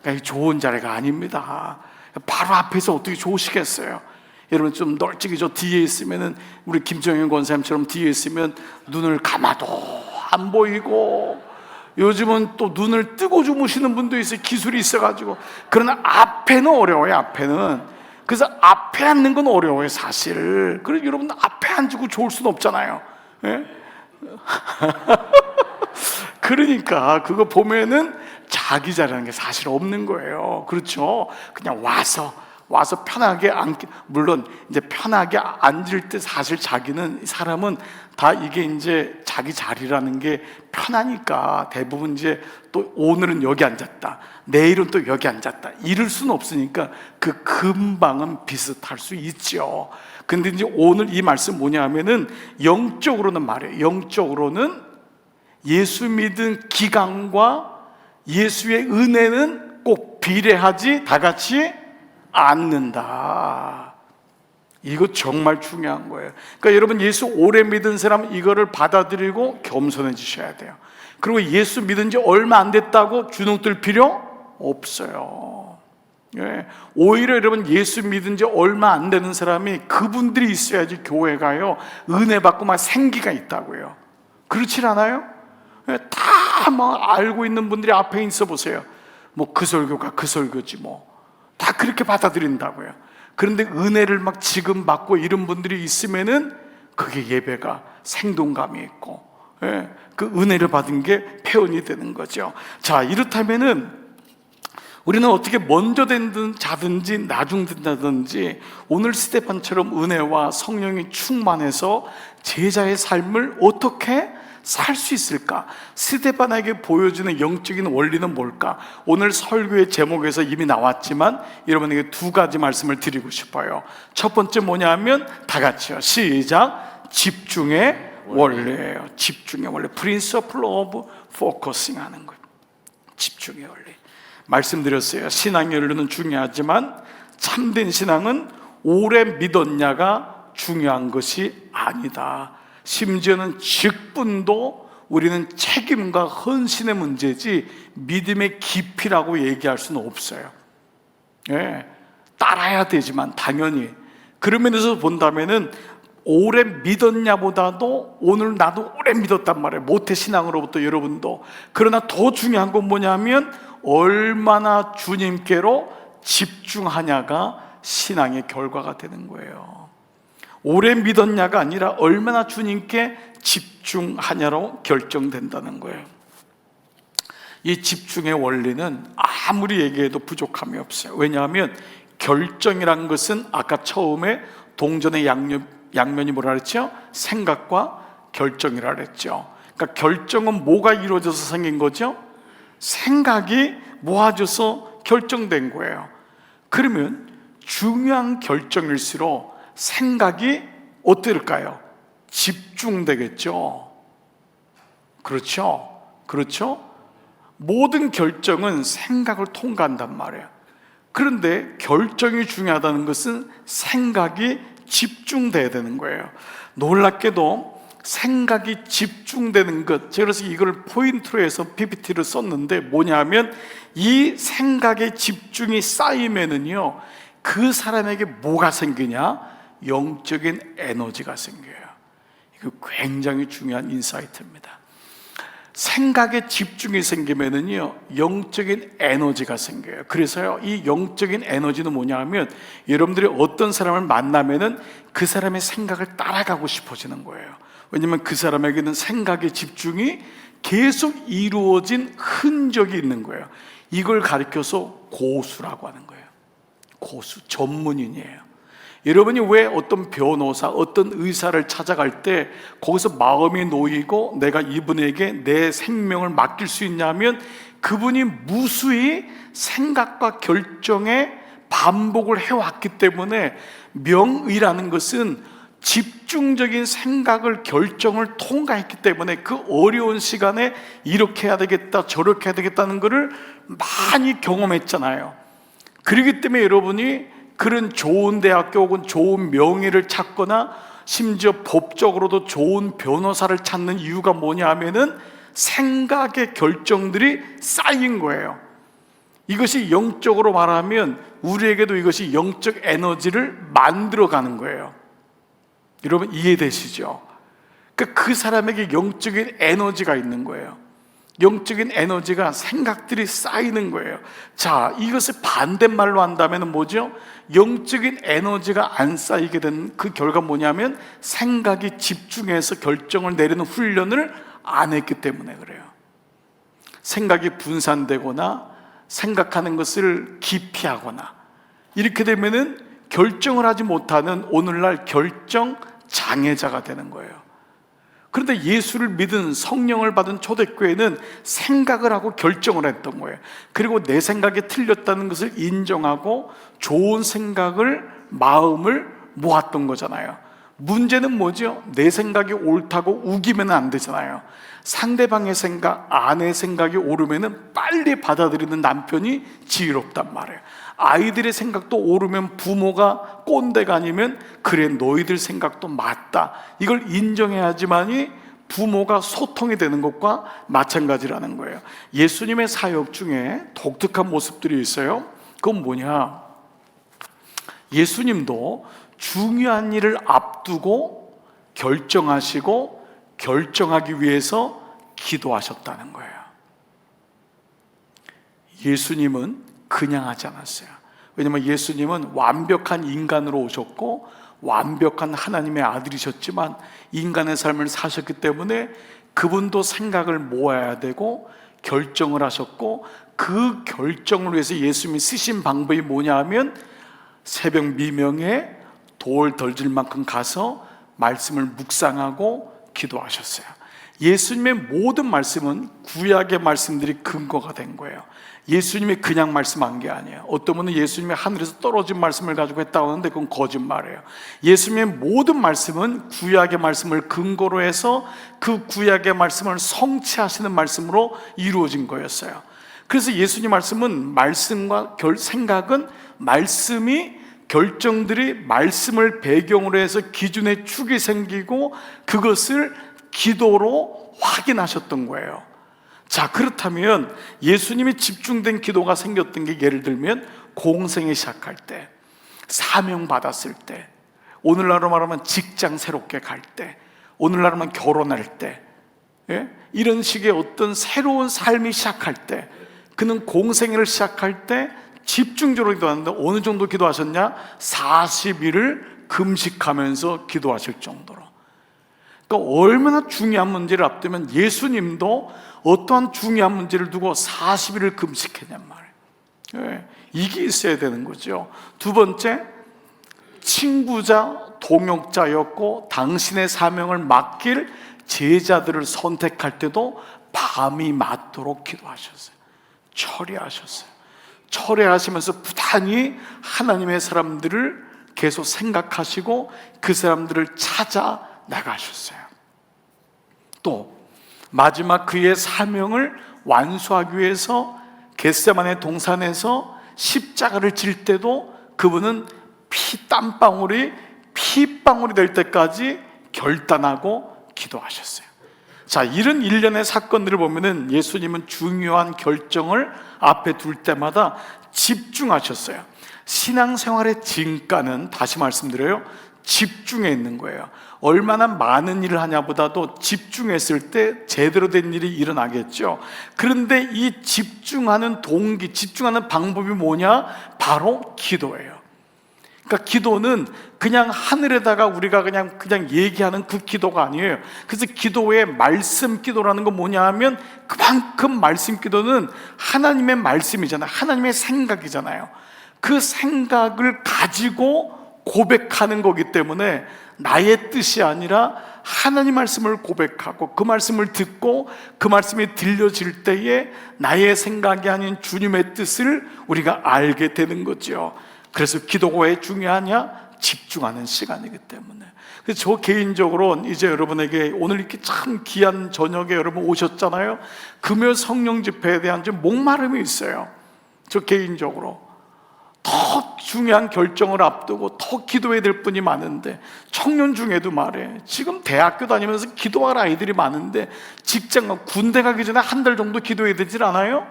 그러니까 좋은 자리가 아닙니다. 바로 앞에서 어떻게 좋으시겠어요? 여러분, 좀 널찍이 저 뒤에 있으면은, 우리 김정현 권사님처럼 뒤에 있으면 눈을 감아도 안 보이고, 요즘은 또 눈을 뜨고 주무시는 분도 있어요. 기술이 있어가지고. 그러나 앞에는 어려워요. 앞에는. 그래서 앞에 앉는 건 어려워요, 사실. 그래서 여러분, 앞에 앉고 좋을 수는 없잖아요. 예? 그러니까 그거 보면은 자기 자리라는 게 사실 없는 거예요. 그렇죠? 그냥 와서 편하게 앉기, 물론 이제 편하게 앉을 때 사실 사람은 다 이게 이제 자기 자리라는 게 편하니까 대부분 이제 또 오늘은 여기 앉았다, 내일은 또 여기 앉았다, 이럴 수는 없으니까 그 금방은 비슷할 수 있죠. 근데 이제 오늘 이 말씀 뭐냐 하면은, 영적으로는 말이에요. 영적으로는 예수 믿은 기간과 예수의 은혜는 꼭 비례하지 다 같이 않는다. 이거 정말 중요한 거예요. 그러니까 여러분, 예수 오래 믿은 사람은 이거를 받아들이고 겸손해지셔야 돼요. 그리고 예수 믿은 지 얼마 안 됐다고 주눅 들 필요 없어요. 예. 오히려 여러분, 예수 믿은 지 얼마 안 되는 사람이, 그분들이 있어야지 교회가요 은혜 받고 막 생기가 있다고요. 그렇지 않아요? 예. 다 뭐 알고 있는 분들이 앞에 있어 보세요. 뭐 그 설교가 그 설교지 뭐, 다 그렇게 받아들인다고요. 그런데 은혜를 막 지금 받고 이런 분들이 있으면은 그게 예배가 생동감이 있고, 예, 그 은혜를 받은 게 표현이 되는 거죠. 자, 이렇다면은 우리는 어떻게 먼저 된 자든지 나중된다든지 오늘 스데반처럼 은혜와 성령이 충만해서 제자의 삶을 어떻게 살 수 있을까? 스데반에게 보여주는 영적인 원리는 뭘까? 오늘 설교의 제목에서 이미 나왔지만 여러분에게 두 가지 말씀을 드리고 싶어요. 첫 번째 뭐냐면, 다 같이요, 시작. 집중의 원리예요. 집중의 원리. Principle of Focusing 하는 거예요. 집중의 원리. 말씀드렸어요. 신앙의 원리는 중요하지만 참된 신앙은 오래 믿었냐가 중요한 것이 아니다. 심지어는 직분도 우리는 책임과 헌신의 문제지 믿음의 깊이라고 얘기할 수는 없어요. 예, 따라야 되지만 당연히. 그런 면에서 본다면은 오래 믿었냐보다도 오늘 나도 오래 믿었단 말이에요. 모태신앙으로부터 여러분도. 그러나 더 중요한 건 뭐냐면 얼마나 주님께로 집중하냐가 신앙의 결과가 되는 거예요. 오래 믿었냐가 아니라 얼마나 주님께 집중하냐로 결정된다는 거예요. 이 집중의 원리는 아무리 얘기해도 부족함이 없어요. 왜냐하면 결정이란 것은 아까 처음에 동전의 양면이 뭐라 그랬죠? 생각과 결정이라 그랬죠. 그러니까 결정은 뭐가 이루어져서 생긴 거죠? 생각이 모아져서 결정된 거예요. 그러면 중요한 결정일수록 생각이 어떨까요? 집중되겠죠. 그렇죠? 모든 결정은 생각을 통과한단 말이에요. 그런데 결정이 중요하다는 것은 생각이 집중돼야 되는 거예요. 놀랍게도 생각이 집중되는 것, 제가 그래서 이걸 포인트로 해서 PPT를 썼는데 뭐냐면, 이 생각의 집중이 쌓이면은요, 그 사람에게 뭐가 생기냐? 영적인 에너지가 생겨요. 이거 굉장히 중요한 인사이트입니다. 생각에 집중이 생기면은요, 영적인 에너지가 생겨요. 그래서요, 이 영적인 에너지는 뭐냐 하면, 여러분들이 어떤 사람을 만나면은 그 사람의 생각을 따라가고 싶어지는 거예요. 왜냐면 그 사람에게는 생각의 집중이 계속 이루어진 흔적이 있는 거예요. 이걸 가리켜서 고수라고 하는 거예요. 고수, 전문인이에요. 여러분이 왜 어떤 변호사, 어떤 의사를 찾아갈 때 거기서 마음이 놓이고 내가 이분에게 내 생명을 맡길 수 있냐면, 그분이 무수히 생각과 결정의 반복을 해왔기 때문에, 명의라는 것은 집중적인 생각을, 결정을 통과했기 때문에 그 어려운 시간에 이렇게 해야 되겠다, 저렇게 해야 되겠다는 것을 많이 경험했잖아요. 그렇기 때문에 여러분이 그런 좋은 대학교 혹은 좋은 명예를 찾거나 심지어 법적으로도 좋은 변호사를 찾는 이유가 뭐냐 하면은 생각의 결정들이 쌓인 거예요. 이것이 영적으로 말하면 우리에게도 이것이 영적 에너지를 만들어가는 거예요. 여러분 이해되시죠? 그러니까 그 사람에게 영적인 에너지가 있는 거예요. 영적인 에너지가, 생각들이 쌓이는 거예요. 자, 이것을 반대말로 한다면 뭐죠? 영적인 에너지가 안 쌓이게 된 그 결과 뭐냐면, 생각이 집중해서 결정을 내리는 훈련을 안 했기 때문에 그래요. 생각이 분산되거나 생각하는 것을 기피하거나 이렇게 되면은 결정을 하지 못하는 오늘날 결정 장애자가 되는 거예요. 그런데 예수를 믿은, 성령을 받은 초대교회는 생각을 하고 결정을 했던 거예요. 그리고 내 생각이 틀렸다는 것을 인정하고 좋은 생각을, 마음을 모았던 거잖아요. 문제는 뭐죠? 내 생각이 옳다고 우기면 안 되잖아요. 상대방의 생각, 아내의 생각이 오르면 빨리 받아들이는 남편이 지혜롭단 말이에요. 아이들의 생각도 오르면 부모가 꼰대가 아니면, 그래 너희들 생각도 맞다, 이걸 인정해야지만이 부모가 소통이 되는 것과 마찬가지라는 거예요. 예수님의 사역 중에 독특한 모습들이 있어요. 그건 뭐냐? 예수님도 중요한 일을 앞두고 결정하시고 결정하기 위해서 기도하셨다는 거예요. 예수님은 그냥 하지 않았어요. 왜냐하면 예수님은 완벽한 인간으로 오셨고 완벽한 하나님의 아들이셨지만 인간의 삶을 사셨기 때문에 그분도 생각을 모아야 되고 결정을 하셨고, 그 결정을 위해서 예수님이 쓰신 방법이 뭐냐 하면, 새벽 미명에 돌 덜질 만큼 가서 말씀을 묵상하고 기도하셨어요. 예수님의 모든 말씀은 구약의 말씀들이 근거가 된 거예요. 예수님이 그냥 말씀한 게 아니에요. 어떤 분은 예수님이 하늘에서 떨어진 말씀을 가지고 했다고 하는데 그건 거짓말이에요. 예수님의 모든 말씀은 구약의 말씀을 근거로 해서 그 구약의 말씀을 성취하시는 말씀으로 이루어진 거였어요. 그래서 예수님 말씀은, 말씀과 생각은, 말씀이, 결정들이 말씀을 배경으로 해서 기준의 축이 생기고 그것을 기도로 확인하셨던 거예요. 자, 그렇다면 예수님이 집중된 기도가 생겼던 게, 예를 들면 공생에 시작할 때, 사명 받았을 때, 오늘날로 말하면 직장 새롭게 갈 때, 오늘날로 말하면 결혼할 때, 이런 식의 어떤 새로운 삶이 시작할 때, 그는 공생애를 시작할 때 집중적으로 기도하는데 어느 정도 기도하셨냐? 40일을 금식하면서 기도하실 정도로. 그러니까 얼마나 중요한 문제를 앞두면 예수님도 어떠한 중요한 문제를 두고 40일을 금식했냔 말이에요. 이게 있어야 되는 거죠. 두 번째, 친구자, 동역자였고 당신의 사명을 맡길 제자들을 선택할 때도 밤이 맞도록 기도하셨어요. 철회하셨어요. 철회하시면서 부단히 하나님의 사람들을 계속 생각하시고 그 사람들을 찾아 나가셨어요. 또 마지막 그의 사명을 완수하기 위해서 겟세마네 동산에서 십자가를 질 때도 그분은 땀방울이 피방울이 될 때까지 결단하고 기도하셨어요. 자, 이런 일련의 사건들을 보면은 예수님은 중요한 결정을 앞에 둘 때마다 집중하셨어요. 신앙생활의 진가는, 다시 말씀드려요, 집중에 있는 거예요. 얼마나 많은 일을 하냐보다도 집중했을 때 제대로 된 일이 일어나겠죠. 그런데 이 집중하는 동기, 집중하는 방법이 뭐냐? 바로 기도예요. 그러니까 기도는 그냥 하늘에다가 우리가 그냥 얘기하는 그 기도가 아니에요. 그래서 기도의 말씀 기도라는 건 뭐냐 하면 그만큼 말씀 기도는 하나님의 말씀이잖아요. 하나님의 생각이잖아요. 그 생각을 가지고 고백하는 거기 때문에 나의 뜻이 아니라 하나님 말씀을 고백하고 그 말씀을 듣고 그 말씀이 들려질 때에 나의 생각이 아닌 주님의 뜻을 우리가 알게 되는 거죠. 그래서 기도가 왜 중요하냐? 집중하는 시간이기 때문에. 그래서 저 개인적으로 이제 여러분에게 오늘 이렇게 참 귀한 저녁에 여러분 오셨잖아요. 금요 성령 집회에 대한 좀 목마름이 있어요. 저 개인적으로 더 중요한 결정을 앞두고 더 기도해야 될 분이 많은데, 청년 중에도 말해, 지금 대학교 다니면서 기도할 아이들이 많은데 직장, 군대 가기 전에 한 달 정도 기도해야 되질 않아요?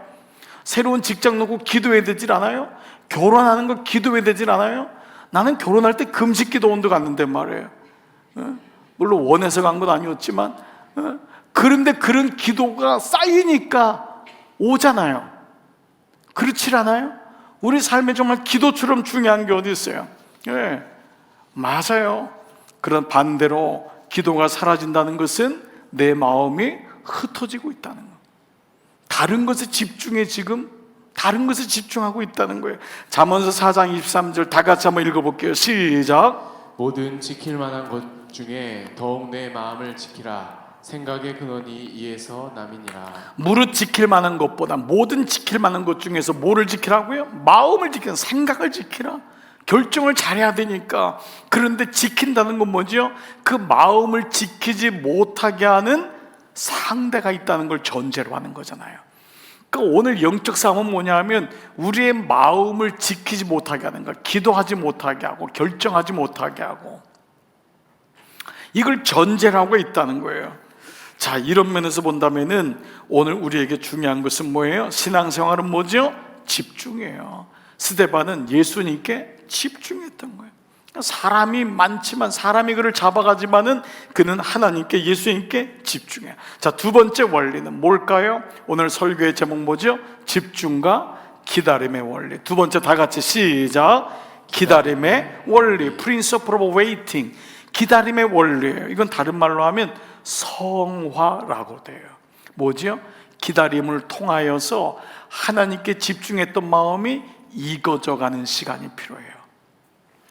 새로운 직장 놓고 기도해야 되질 않아요? 결혼하는 거 기도해야 되질 않아요? 나는 결혼할 때 금식 기도원도 갔는데 말이에요. 물론 원해서 간 건 아니었지만, 그런데 그런 기도가 쌓이니까 오잖아요. 그렇지 않아요? 우리 삶에 정말 기도처럼 중요한 게 어디 있어요? 예, 맞아요. 그런 반대로 기도가 사라진다는 것은 내 마음이 흩어지고 있다는 거. 다른 것에 집중해, 다른 것에 집중하고 있다는 거예요. 잠언서 4장 23절 다 같이 한번 읽어볼게요. 시작. 모든 지킬 만한 것 중에 더욱 내 마음을 지키라. 생각의 근원이 이에서 남이니라. 무릇 지킬 만한 것보다, 모든 지킬 만한 것 중에서 뭐를 지키라고요? 마음을 지키라. 생각을 지키라. 결정을 잘해야 되니까. 그런데 지킨다는 건 뭐죠? 그 마음을 지키지 못하게 하는 상대가 있다는 걸 전제로 하는 거잖아요. 그러니까 오늘 영적 싸움은 뭐냐 하면 우리의 마음을 지키지 못하게 하는 거야. 기도하지 못하게 하고 결정하지 못하게 하고, 이걸 전제로 하고 있다는 거예요. 자, 이런 면에서 본다면은 오늘 우리에게 중요한 것은 뭐예요? 신앙생활은 뭐죠? 집중이에요. 스데반은 예수님께 집중했던 거예요. 사람이 많지만, 사람이 그를 잡아가지만은 그는 하나님께, 예수님께 집중해요. 자, 두 번째 원리는 뭘까요? 오늘 설교의 제목 뭐죠? 집중과 기다림의 원리. 두 번째 다 같이 시작. 기다림의 원리. Principle of Waiting. 기다림의 원리예요. 이건 다른 말로 하면 성화라고 돼요. 뭐죠? 기다림을 통하여서 하나님께 집중했던 마음이 익어져가는 시간이 필요해요.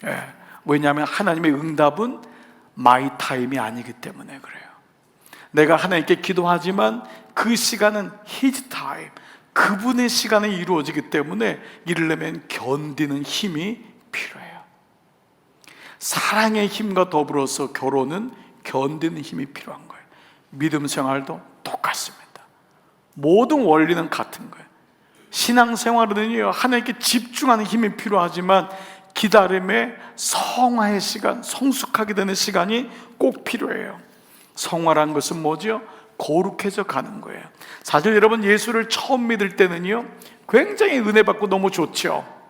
예. 왜냐하면 하나님의 응답은 마이 타임이 아니기 때문에 그래요. 내가 하나님께 기도하지만 그 시간은 His time, 그분의 시간에 이루어지기 때문에 이르려면 견디는 힘이 필요해요. 사랑의 힘과 더불어서 결혼은 견디는 힘이 필요한 거예요. 믿음 생활도 똑같습니다. 모든 원리는 같은 거예요. 신앙생활은요, 하나님께 집중하는 힘이 필요하지만 기다림의 성화의 시간, 성숙하게 되는 시간이 꼭 필요해요. 성화란 것은 뭐죠? 거룩해져 가는 거예요. 사실 여러분, 예수를 처음 믿을 때는요 굉장히 은혜 받고 너무 좋죠.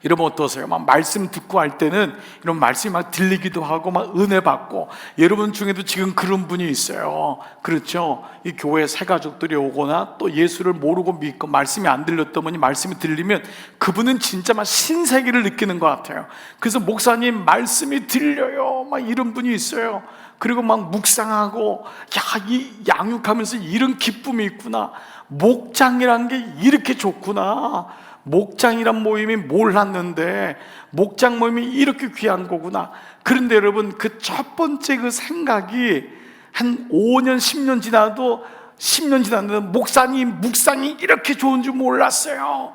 이러면 어떠세요? 막 말씀 듣고 할 때는 이런 말씀이 막 들리기도 하고 막 은혜 받고, 여러분 중에도 지금 그런 분이 있어요. 그렇죠? 이 교회 새 가족들이 오거나 또 예수를 모르고 믿고 말씀이 안 들렸던 분이 말씀이 들리면 그분은 진짜 막 신세계를 느끼는 것 같아요. 그래서 목사님 말씀이 들려요 막 이런 분이 있어요. 그리고 막 묵상하고, 야, 이 양육하면서 이런 기쁨이 있구나, 목장이란 게 이렇게 좋구나, 목장이란 모임이 몰랐는데 목장 모임이 이렇게 귀한 거구나. 그런데 여러분, 그 첫 번째 그 생각이 한 5년 10년 지나도 10년 지났는데 목사님 묵상이 이렇게 좋은 줄 몰랐어요.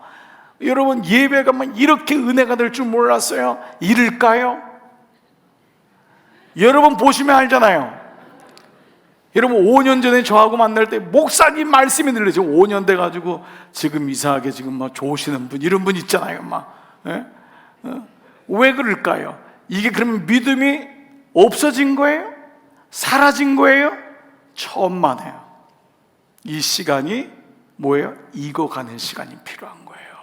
여러분 예배가 막 이렇게 은혜가 될 줄 몰랐어요. 이럴까요? 여러분 보시면 알잖아요. 여러분 5년 전에 저하고 만날 때 목사님 말씀이 들려요. 5년 돼가지고 지금 이상하게 지금 막 좋으시는 분 이런 분 있잖아요. 막 왜 그럴까요? 이게 그러면 믿음이 없어진 거예요? 사라진 거예요? 천만에요. 이 시간이 뭐예요? 익어가는 시간이 필요한 거예요.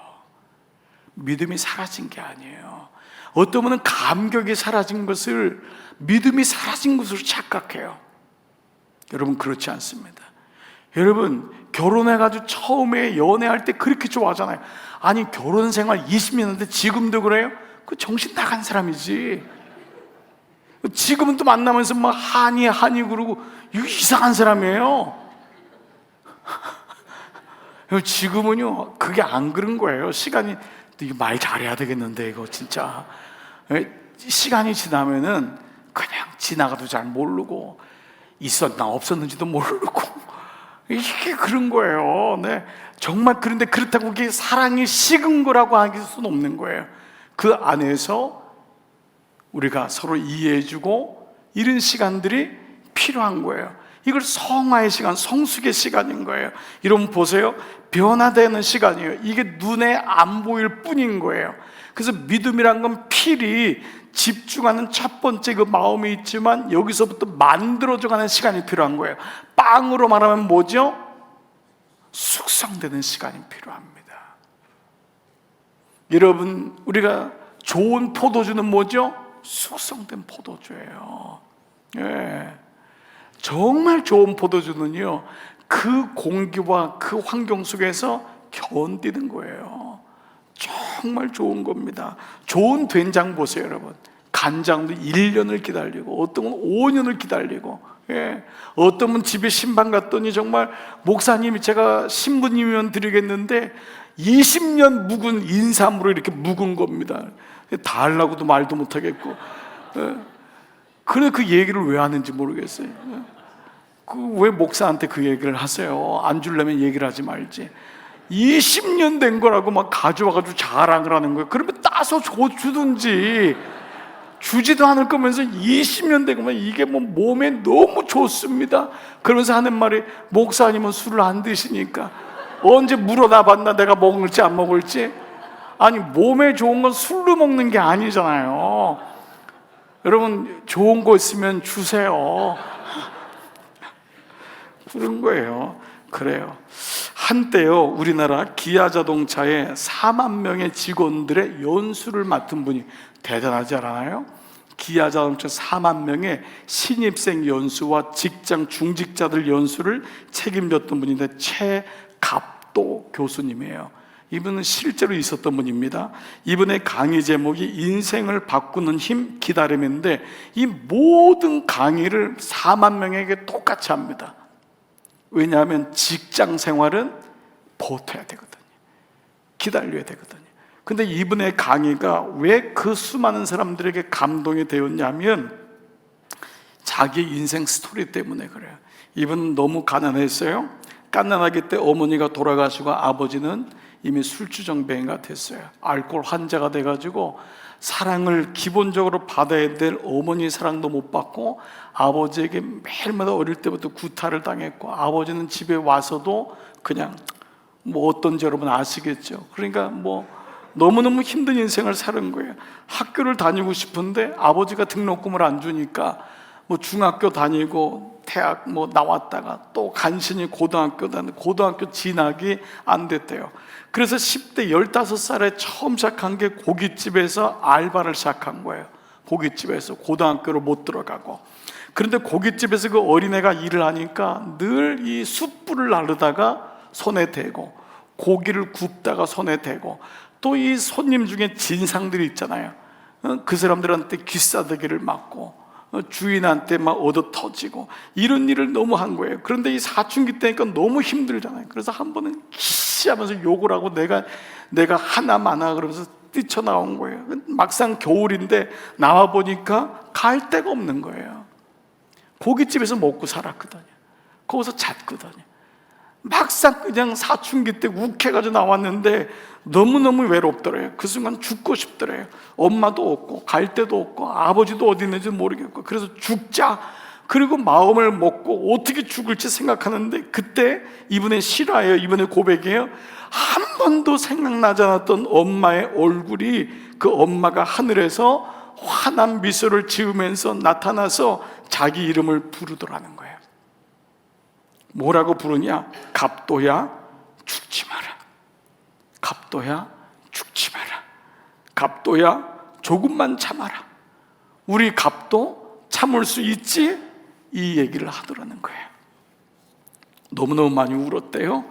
믿음이 사라진 게 아니에요. 어떤 분은 감격이 사라진 것을 믿음이 사라진 것으로 착각해요. 여러분 그렇지 않습니다. 여러분 결혼해가지고 처음에 연애할 때 그렇게 좋아하잖아요. 아니 결혼 생활 20년 했는데 지금도 그래요? 그 정신 나간 사람이지. 지금은 또 만나면서 막 한이 그러고 이거 이상한 사람이에요. 지금은요 그게 안 그런 거예요. 시간이 이거 말 잘해야 되겠는데 이거 진짜 시간이 지나면은 그냥 지나가도 잘 모르고 있었나 없었는지도 모르고 이게 그런 거예요. 네, 정말. 그런데 그렇다고 그게 사랑이 식은 거라고 할 수는 없는 거예요. 그 안에서 우리가 서로 이해해주고 이런 시간들이 필요한 거예요. 이걸 성화의 시간, 성숙의 시간인 거예요. 여러분 보세요. 변화되는 시간이에요. 이게 눈에 안 보일 뿐인 거예요. 그래서 믿음이란 건 필히 집중하는 첫 번째 그 마음이 있지만 여기서부터 만들어져가는 시간이 필요한 거예요. 빵으로 말하면 뭐죠? 숙성되는 시간이 필요합니다. 여러분 우리가 좋은 포도주는 뭐죠? 숙성된 포도주예요. 예. 정말 좋은 포도주는요 그 공기와 그 환경 속에서 견디는 거예요. 정말 좋은 겁니다. 좋은 된장 보세요 여러분. 간장도 1년을 기다리고 어떤 분 5년을 기다리고, 예. 어떤 분 집에 신방 갔더니 정말 목사님이 제가 신부님이면 드리겠는데 20년 묵은 인삼으로 이렇게 묵은 겁니다. 달라고도 말도 못하겠고. 예. 그래 그 얘기를 왜 하는지 모르겠어요. 왜 목사한테 그 얘기를 하세요? 안 주려면 얘기를 하지 말지. 20년 된 거라고 막 가져와가지고 자랑을 하는 거예요. 그러면 따서 주든지. 주지도 않을 거면서 20년 된 거면 이게 뭐 몸에 너무 좋습니다. 그러면서 하는 말이 목사님은 술을 안 드시니까 언제 물어나 봤나 내가 먹을지 안 먹을지. 아니 몸에 좋은 건 술로 먹는 게 아니잖아요. 여러분 좋은 거 있으면 주세요. 그런 거예요. 그래요. 한때요 우리나라 기아자동차에 4만 명의 직원들의 연수를 맡은 분이 대단하지 않아요? 기아자동차 4만 명의 신입생 연수와 직장 중직자들 연수를 책임졌던 분인데 최갑도 교수님이에요. 이분은 실제로 있었던 분입니다. 이분의 강의 제목이 인생을 바꾸는 힘 기다림인데 이 모든 강의를 4만 명에게 똑같이 합니다. 왜냐하면 직장 생활은 버텨야 되거든요. 기다려야 되거든요. 근데 이분의 강의가 왜 그 수많은 사람들에게 감동이 되었냐면 자기 인생 스토리 때문에 그래요. 이분은 너무 가난했어요. 가난하기 때 어머니가 돌아가시고 아버지는 이미 술주정뱅이가 됐어요. 알코올 환자가 돼가지고 사랑을 기본적으로 받아야 될 어머니 사랑도 못 받고 아버지에게 매일마다 어릴 때부터 구타를 당했고 아버지는 집에 와서도 그냥 뭐 어떤지 여러분 아시겠죠. 그러니까 뭐 너무너무 힘든 인생을 사는 거예요. 학교를 다니고 싶은데 아버지가 등록금을 안 주니까 뭐 중학교 다니고 대학 뭐 나왔다가 또 간신히 고등학교 다니고 고등학교 진학이 안 됐대요. 그래서 10대 15살에 처음 시작한 게 고깃집에서 알바를 시작한 거예요. 고깃집에서 고등학교를 못 들어가고. 그런데 고깃집에서 그 어린애가 일을 하니까 늘 이 숯불을 나르다가 손에 대고 고기를 굽다가 손에 대고 또 이 손님 중에 진상들이 있잖아요. 그 사람들한테 귀싸대기를 맞고 주인한테 막 얻어 터지고 이런 일을 너무 한 거예요. 그런데 이 사춘기 때니까 너무 힘들잖아요. 그래서 한 번은 기시하면서 욕을 하고 내가 하나마나 그러면서 뛰쳐나온 거예요. 막상 겨울인데 나와 보니까 갈 데가 없는 거예요. 고깃집에서 먹고 살았거든요. 거기서 잤거든요. 막상 그냥 사춘기 때 욱해가지고 나왔는데 너무너무 외롭더래요. 그 순간 죽고 싶더래요. 엄마도 없고 갈 데도 없고 아버지도 어디 있는지 모르겠고, 그래서 죽자. 그리고 마음을 먹고 어떻게 죽을지 생각하는데, 그때 이분의 실화예요. 이분의 고백이에요. 한 번도 생각나지 않았던 엄마의 얼굴이, 그 엄마가 하늘에서 환한 미소를 지으면서 나타나서 자기 이름을 부르더라는 거예요. 뭐라고 부르냐? 갑도야 죽지 마라. 갑도야 죽지 마라. 갑도야 조금만 참아라. 우리 갑도 참을 수 있지? 이 얘기를 하더라는 거예요. 너무너무 많이 울었대요.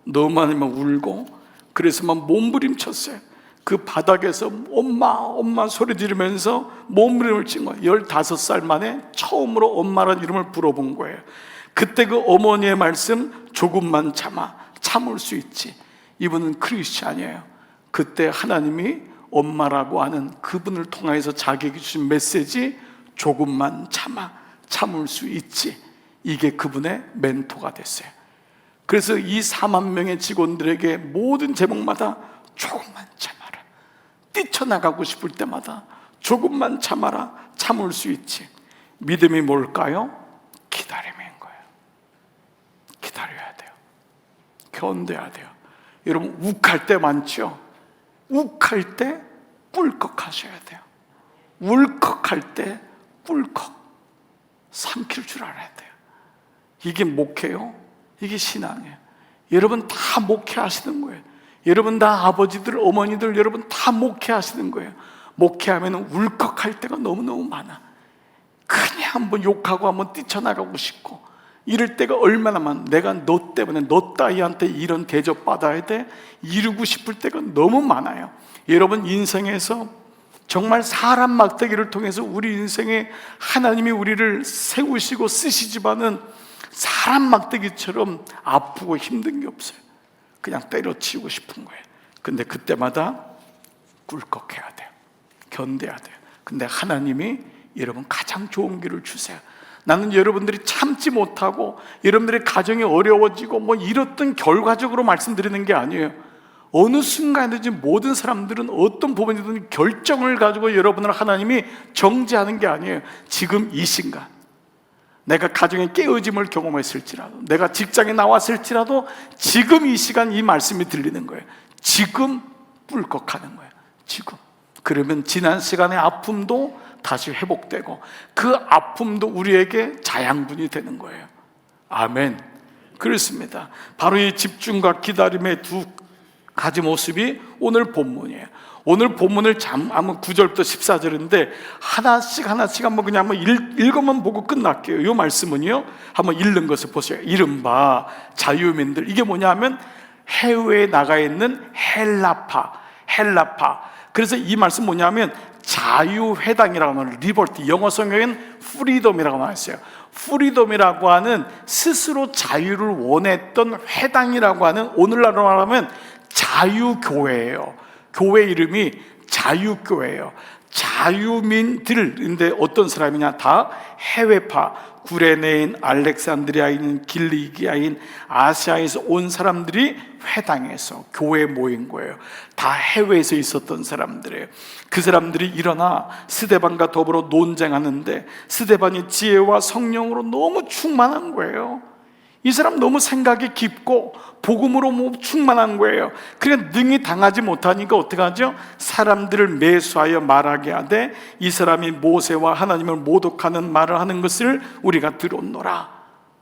너무 많이 울고, 그래서 막 몸부림쳤어요. 그 바닥에서 엄마 소리 지르면서 몸부림을 친 거예요. 15살 만에 처음으로 엄마라는 이름을 불러본 거예요. 그때 그 어머니의 말씀, 조금만 참아, 참을 수 있지. 이분은 크리스찬이에요. 그때 하나님이 엄마라고 하는 그분을 통해서 자기에게 주신 메시지, 조금만 참아, 참을 수 있지. 이게 그분의 멘토가 됐어요. 그래서 이 4만 명의 직원들에게 모든 제목마다 조금만 참아라, 뛰쳐나가고 싶을 때마다 조금만 참아라, 참을 수 있지. 믿음이 뭘까요? 기다림인 거예요. 기다려야 돼요. 견뎌야 돼요. 여러분, 욱할 때 많죠? 욱할 때 꿀꺽 하셔야 돼요. 울컥할 때 꿀꺽 삼킬 줄 알아야 돼요. 이게 목회요. 이게 신앙이에요. 여러분 다 목회하시는 거예요. 여러분 다 아버지들, 어머니들, 여러분 다 목회하시는 거예요. 목회하면 울컥할 때가 너무너무 많아. 그냥 한번 욕하고 한번 뛰쳐나가고 싶고, 이럴 때가 얼마나 많아. 내가 너 때문에, 너 따위한테 이런 대접 받아야 돼, 이루고 싶을 때가 너무 많아요. 여러분 인생에서 정말 사람 막대기를 통해서 우리 인생에 하나님이 우리를 세우시고 쓰시지만은 사람 막대기처럼 아프고 힘든 게 없어요. 그냥 때려치우고 싶은 거예요. 근데 그때마다 꿀꺽해야 돼요. 견뎌야 돼요. 근데 하나님이 여러분 가장 좋은 길을 주세요. 나는 여러분들이 참지 못하고 여러분들의 가정이 어려워지고 뭐 이렇던 결과적으로 말씀드리는 게 아니에요. 어느 순간이든지 모든 사람들은 어떤 부분이든 결정을 가지고 여러분을 하나님이 정죄하는 게 아니에요. 지금 이 순간, 내가 가정의 깨어짐을 경험했을지라도, 내가 직장에 나왔을지라도 지금 이 시간 이 말씀이 들리는 거예요. 지금 꿀꺽하는 거예요. 지금. 그러면 지난 시간의 아픔도 다시 회복되고, 그 아픔도 우리에게 자양분이 되는 거예요. 아멘. 그렇습니다. 바로 이 집중과 기다림의 두 가지 모습이 오늘 본문이에요. 오늘 본문을 한번 9절부터 14절인데 하나씩 한번 그냥 한번 읽어만 보고 끝날게요. 이 말씀은요, 한번 읽는 것을 보세요. 이른바 자유민들, 이게 뭐냐면 해외에 나가 있는 헬라파. 그래서 이 말씀 뭐냐면 자유회당이라고 하는, 리버티, 영어 성경에는 프리덤이라고 나와 있어요. 프리덤이라고 하는 스스로 자유를 원했던 회당이라고 하는, 오늘날로 말하면 자유교회예요. 교회 이름이 자유교회예요. 자유민들인데 어떤 사람이냐? 다 해외파, 구레네인, 알렉산드리아인, 길리기아인, 아시아에서 온 사람들이 회당에서 교회에 모인 거예요. 다 해외에서 있었던 사람들이에요. 그 사람들이 일어나 스데반과 더불어 논쟁하는데, 스데반이 지혜와 성령으로 너무 충만한 거예요. 이 사람 너무 생각이 깊고 복음으로 충만한 거예요. 그러니까 능히 당하지 못하니까 어떻게 하죠? 사람들을 매수하여 말하게 하되 이 사람이 모세와 하나님을 모독하는 말을 하는 것을 우리가 들었노라.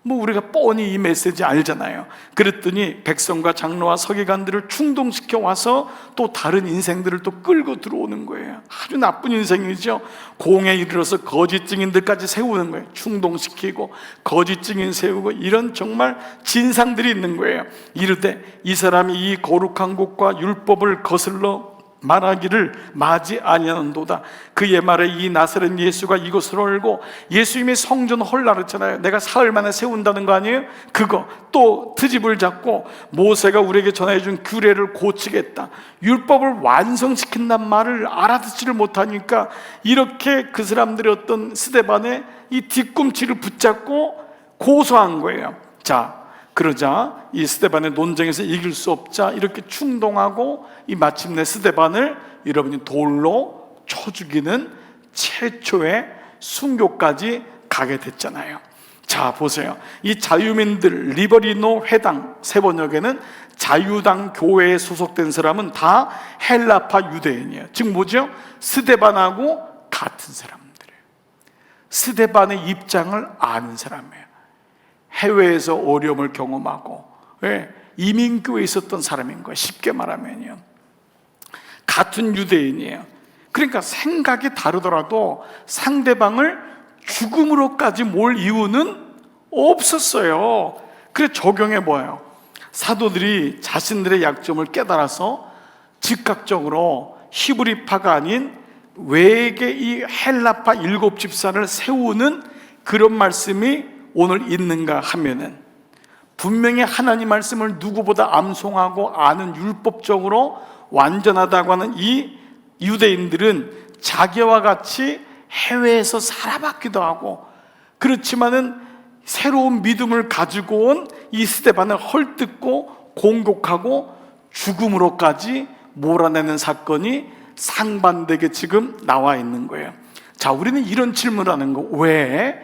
우리가 뻔히 이 메시지 알잖아요. 그랬더니 백성과 장로와 서기관들을 충동시켜 와서 또 다른 인생들을 또 끌고 들어오는 거예요. 아주 나쁜 인생이죠. 공에 이르러서 거짓 증인들까지 세우는 거예요. 충동시키고 거짓 증인 세우고, 이런 정말 진상들이 있는 거예요. 이르되 이 사람이 이 거룩한 곳과 율법을 거슬러 말하기를 마지 아니하는도다. 그의 말에 이 나사렛 예수가 이곳으로 알고, 예수님이 성전 헐라르잖아요. 내가 사흘 만에 세운다는 거 아니에요? 그거 또 트집을 잡고 모세가 우리에게 전해준 규례를 고치겠다, 율법을 완성시킨단 말을 알아듣지를 못하니까 이렇게 그 사람들이 어떤 스데반의 이 뒤꿈치를 붙잡고 고소한 거예요. 자, 그러자 이 스데반의 논쟁에서 이길 수 없자 이렇게 충동하고 이 마침내 스데반을 여러분이 돌로 쳐 죽이는 최초의 순교까지 가게 됐잖아요. 자, 보세요. 이 자유민들 리버리노 회당 세 번역에는 자유당 교회에 소속된 사람은 다 헬라파 유대인이에요. 즉 뭐죠? 스데반하고 같은 사람들이에요. 스데반의 입장을 아는 사람이에요. 해외에서 어려움을 경험하고 이민교회에 있었던 사람인 거예요. 쉽게 말하면요, 같은 유대인이에요. 그러니까 생각이 다르더라도 상대방을 죽음으로까지 몰 이유는 없었어요. 그래서 적용해 보아요. 사도들이 자신들의 약점을 깨달아서 즉각적으로 히브리파가 아닌 외계 이 헬라파 일곱 집사를 세우는 그런 말씀이 오늘 있는가 하면은, 분명히 하나님 말씀을 누구보다 암송하고 아는 율법적으로 완전하다고 하는 이 유대인들은 자기와 같이 해외에서 살아봤기도 하고, 그렇지만은 새로운 믿음을 가지고 온 이 스데반을 헐뜯고 공격하고 죽음으로까지 몰아내는 사건이 상반되게 지금 나와 있는 거예요. 자, 우리는 이런 질문을 하는 거, 왜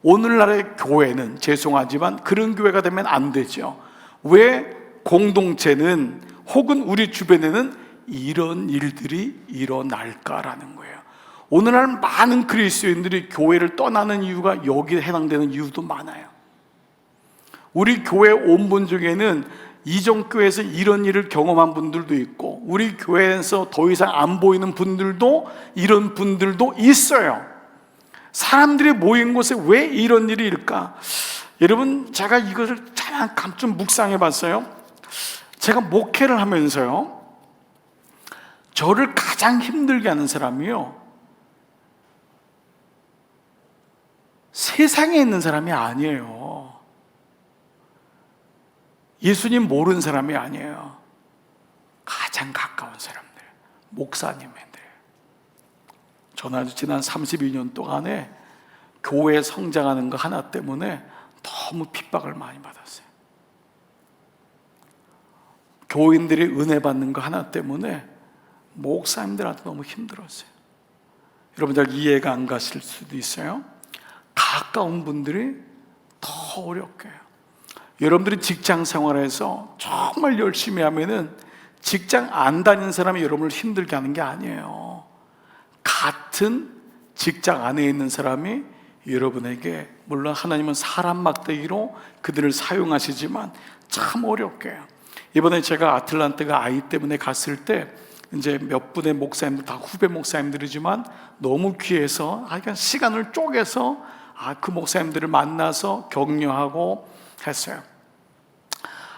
오늘날의 교회는, 죄송하지만 그런 교회가 되면 안 되죠. 왜 공동체는 혹은 우리 주변에는 이런 일들이 일어날까라는 거예요. 오늘날 많은 그리스도인들이 교회를 떠나는 이유가 여기에 해당되는 이유도 많아요. 우리 교회 온 분 중에는 이전 교회에서 이런 일을 경험한 분들도 있고, 우리 교회에서 더 이상 안 보이는 분들도, 이런 분들도 있어요. 사람들이 모인 곳에 왜 이런 일이 일까? 여러분, 제가 이것을 잠깐 좀 묵상해 봤어요. 제가 목회를 하면서요, 저를 가장 힘들게 하는 사람이요, 세상에 있는 사람이 아니에요. 예수님 모르는 사람이 아니에요. 가장 가까운 사람들, 목사님들. 저는 지난 32년 동안에 교회 성장하는 거 하나 때문에 너무 핍박을 많이 받았어요. 교인들이 은혜 받는 거 하나 때문에 목사님들한테 너무 힘들었어요. 여러분들 이해가 안 가실 수도 있어요. 가까운 분들이 더 어렵게 해요. 여러분들이 직장 생활에서 정말 열심히 하면은 직장 안 다니는 사람이 여러분을 힘들게 하는 게 아니에요. 같은 직장 안에 있는 사람이 여러분에게, 물론 하나님은 사람 막대기로 그들을 사용하시지만 참 어렵게 해요. 이번에 제가 아틀란타가 아이 때문에 갔을 때 이제 몇 분의 목사님들, 다 후배 목사님들이지만 너무 귀해서 그냥 시간을 쪼개서 그 목사님들을 만나서 격려하고 했어요.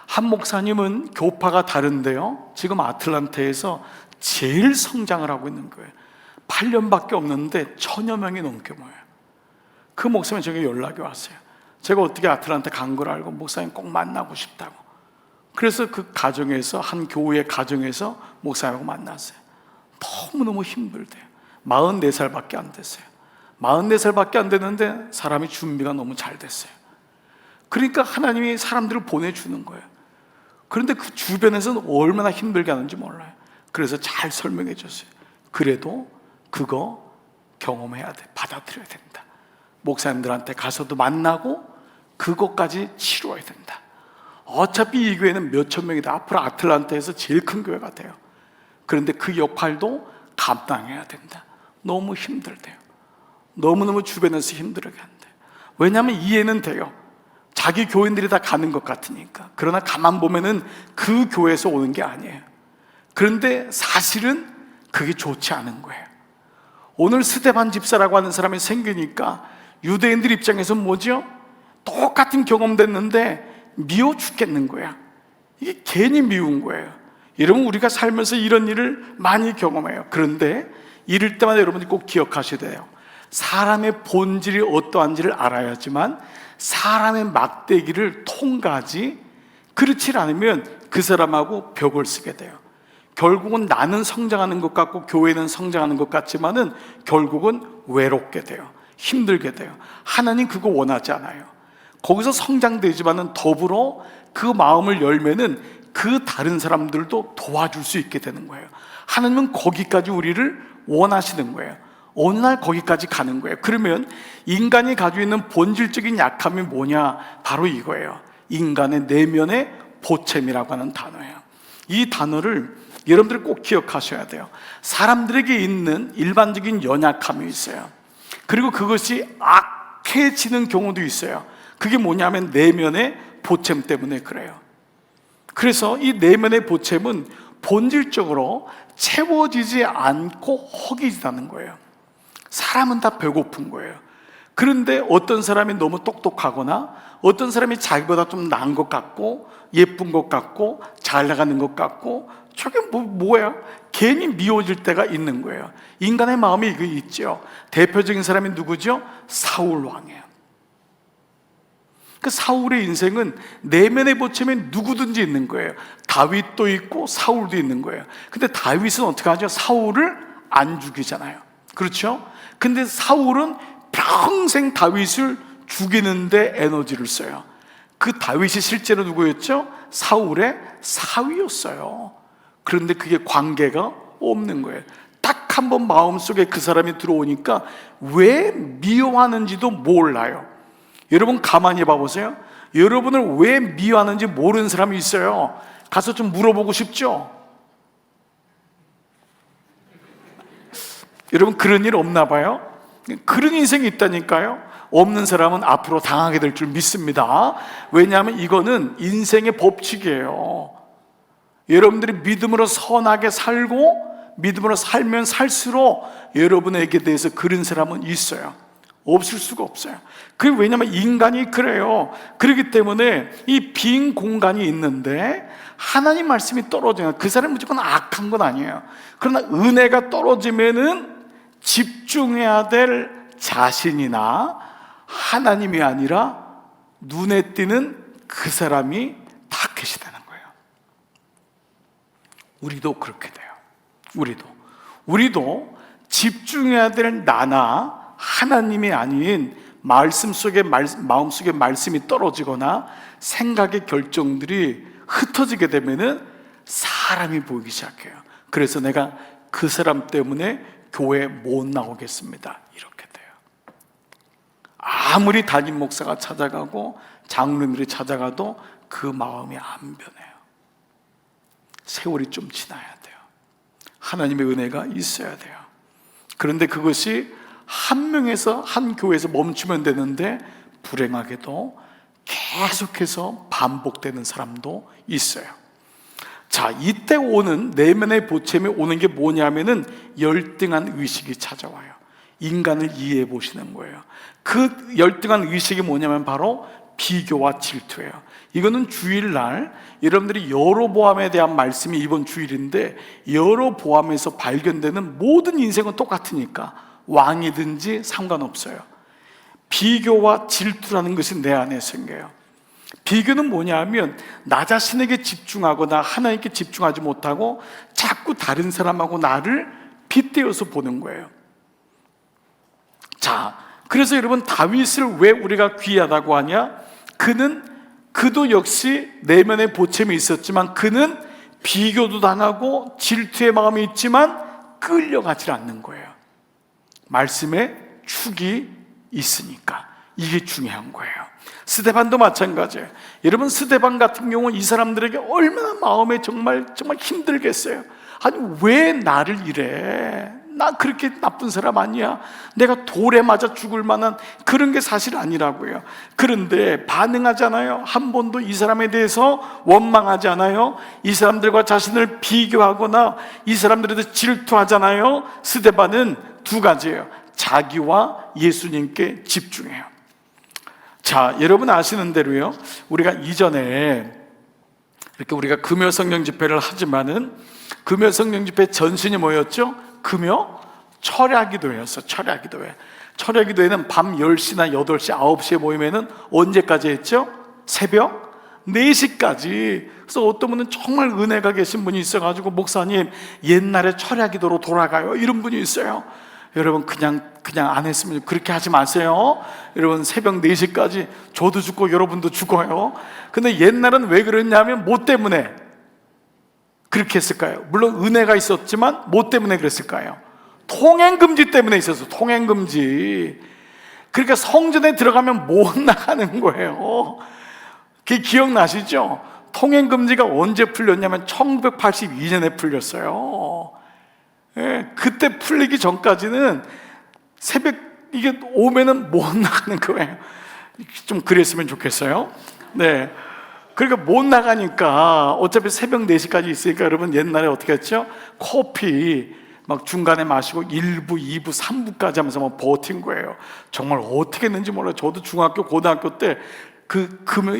한 목사님은 교파가 다른데요, 지금 아틀란타에서 제일 성장을 하고 있는 거예요. 8년밖에 없는데 1000여 명이 넘게 모여요. 그 목사님이 저에게 연락이 왔어요. 제가 어떻게 아틀란타 간 걸 알고 목사님 꼭 만나고 싶다고. 그래서 그 가정에서, 한 교회 가정에서 목사님하고 만났어요. 너무너무 힘들대요. 44살밖에 안 됐어요. 44살밖에 안 됐는데 사람이 준비가 너무 잘 됐어요. 그러니까 하나님이 사람들을 보내주는 거예요. 그런데 그 주변에서는 얼마나 힘들게 하는지 몰라요. 그래서 잘 설명해 줬어요. 그래도 그거 경험해야 돼. 받아들여야 된다. 목사님들한테 가서도 만나고 그것까지 치료해야 된다. 어차피 이 교회는 몇천 명이다. 앞으로 아틀란타에서 제일 큰 교회가 돼요. 그런데 그 역할도 감당해야 된다. 너무 힘들대요. 너무너무 주변에서 힘들게 한대요. 왜냐하면 이해는 돼요. 자기 교인들이 다 가는 것 같으니까. 그러나 가만 보면은 그 교회에서 오는 게 아니에요. 그런데 사실은 그게 좋지 않은 거예요. 오늘 스데반 집사라고 하는 사람이 생기니까 유대인들 입장에서 뭐죠? 똑같은 경험 됐는데 미워 죽겠는 거야. 이게 괜히 미운 거예요. 여러분, 우리가 살면서 이런 일을 많이 경험해요. 그런데 이럴 때마다 여러분이 꼭 기억하셔야 돼요. 사람의 본질이 어떠한지를 알아야지만 사람의 막대기를 통과하지, 그렇지 않으면 그 사람하고 벽을 쓰게 돼요. 결국은 나는 성장하는 것 같고 교회는 성장하는 것 같지만은 결국은 외롭게 돼요. 힘들게 돼요. 하나님 그거 원하지 않아요. 거기서 성장되지만은 더불어 그 마음을 열면은 그 다른 사람들도 도와줄 수 있게 되는 거예요. 하나님은 거기까지 우리를 원하시는 거예요. 어느 날 거기까지 가는 거예요. 그러면 인간이 가지고 있는 본질적인 약함이 뭐냐? 바로 이거예요. 인간의 내면의 보챔이라고 하는 단어예요. 이 단어를 여러분들이 꼭 기억하셔야 돼요. 사람들에게 있는 일반적인 연약함이 있어요. 그리고 그것이 악해지는 경우도 있어요. 그게 뭐냐면 내면의 보챔 때문에 그래요. 그래서 이 내면의 보챔은 본질적으로 채워지지 않고 허기지다는 거예요. 사람은 다 배고픈 거예요. 그런데 어떤 사람이 너무 똑똑하거나 어떤 사람이 자기보다 좀 나은 것 같고 예쁜 것 같고 잘 나가는 것 같고 저게 뭐야? 괜히 미워질 때가 있는 거예요. 인간의 마음이 이거 있죠. 대표적인 사람이 누구죠? 사울 왕이에요. 그 사울의 인생은 내면의 보챔에 누구든지 있는 거예요. 다윗도 있고 사울도 있는 거예요. 근데 다윗은 어떻게 하죠? 사울을 안 죽이잖아요. 그렇죠? 근데 사울은 평생 다윗을 죽이는데 에너지를 써요. 그 다윗이 실제로 누구였죠? 사울의 사위였어요. 그런데 그게 관계가 없는 거예요. 딱 한 번 마음속에 그 사람이 들어오니까 왜 미워하는지도 몰라요. 여러분 가만히 봐보세요. 여러분을 왜 미워하는지 모르는 사람이 있어요. 가서 좀 물어보고 싶죠? 여러분 그런 일 없나 봐요? 그런 인생이 있다니까요. 없는 사람은 앞으로 당하게 될 줄 믿습니다. 왜냐하면 이거는 인생의 법칙이에요. 여러분들이 믿음으로 선하게 살고 믿음으로 살면 살수록 여러분에게 대해서 그런 사람은 있어요. 없을 수가 없어요. 그게 왜냐하면 인간이 그래요. 그렇기 때문에 이 빈 공간이 있는데 하나님 말씀이 떨어지면 그 사람이 무조건 악한 건 아니에요. 그러나 은혜가 떨어지면은 집중해야 될 자신이나 하나님이 아니라 눈에 띄는 그 사람이 타겟이 되는 거예요. 우리도 그렇게 돼요. 우리도 집중해야 될 나나 하나님이 아닌 말씀 속에 마음 속에 말씀이 떨어지거나 생각의 결정들이 흩어지게 되면은 사람이 보이기 시작해요. 그래서 내가 그 사람 때문에 교회 못 나오겠습니다. 이렇게 돼요. 아무리 담임 목사가 찾아가고 장로님들이 찾아가도 그 마음이 안 변해요. 세월이 좀 지나야 돼요. 하나님의 은혜가 있어야 돼요. 그런데 그것이 한 명에서 한 교회에서 멈추면 되는데 불행하게도 계속해서 반복되는 사람도 있어요. 자, 이때 오는 내면의 보챔이 오는 게 뭐냐면은 열등한 의식이 찾아와요. 인간을 이해해 보시는 거예요. 그 열등한 의식이 뭐냐면 바로 비교와 질투예요. 이거는 주일날 여러분들이 여로보암에 대한 말씀이 이번 주일인데, 여로보암에서 발견되는 모든 인생은 똑같으니까 왕이든지 상관없어요. 비교와 질투라는 것이 내 안에 생겨요. 비교는 뭐냐 하면 나 자신에게 집중하거나 하나님께 집중하지 못하고 자꾸 다른 사람하고 나를 빗대어서 보는 거예요. 자, 그래서 여러분 다윗을 왜 우리가 귀하다고 하냐? 그도 역시 내면의 보챔이 있었지만 그는 비교도 당하고 질투의 마음이 있지만 끌려가지 않는 거예요. 말씀에 축이 있으니까. 이게 중요한 거예요. 스데반도 마찬가지예요. 여러분 스데반 같은 경우는 이 사람들에게 얼마나 마음에 정말 힘들겠어요. 아니 왜 나를 이래? 나 그렇게 나쁜 사람 아니야. 내가 돌에 맞아 죽을 만한 그런 게 사실 아니라고요. 그런데 반응하잖아요. 한 번도 이 사람에 대해서 원망하지 않아요. 이 사람들과 자신을 비교하거나 이 사람들에 대해서 질투하잖아요. 스데반은 두 가지예요. 자기와 예수님께 집중해요. 자, 여러분 아시는 대로요, 우리가 이전에 이렇게 우리가 금요 성령 집회를 하지만은 금요 성령 집회 전신이 뭐였죠? 금요 철야기도였어. 철야기도회는 밤 10시나 8시, 9시에 모이면은 언제까지 했죠? 새벽 4시까지. 그래서 어떤 분은 정말 은혜가 계신 분이 있어가지고 목사님 옛날에 철야기도로 돌아가요 이런 분이 있어요. 여러분 그냥 안 했으면 그렇게 하지 마세요. 여러분 새벽 4시까지 저도 죽고 여러분도 죽어요. 근데 옛날은 왜 그랬냐면 뭐 때문에 그렇게 했을까요? 물론 은혜가 있었지만 뭐 때문에 그랬을까요? 통행금지 때문에 있었어. 통행금지. 그러니까 성전에 들어가면 못 나가는 거예요. 그게 기억나시죠? 통행금지가 언제 풀렸냐면 1982년에 풀렸어요. 예, 그때 풀리기 전까지는 새벽 이게 오면은 못 나가는 거예요. 좀 그랬으면 좋겠어요. 네. 그러니까 못 나가니까 어차피 새벽 4시까지 있으니까 여러분 옛날에 어떻게 했죠? 커피 막 중간에 마시고 1부, 2부, 3부까지 하면서 막 버틴 거예요. 정말 어떻게 했는지 몰라요. 저도 중학교, 고등학교 때 금요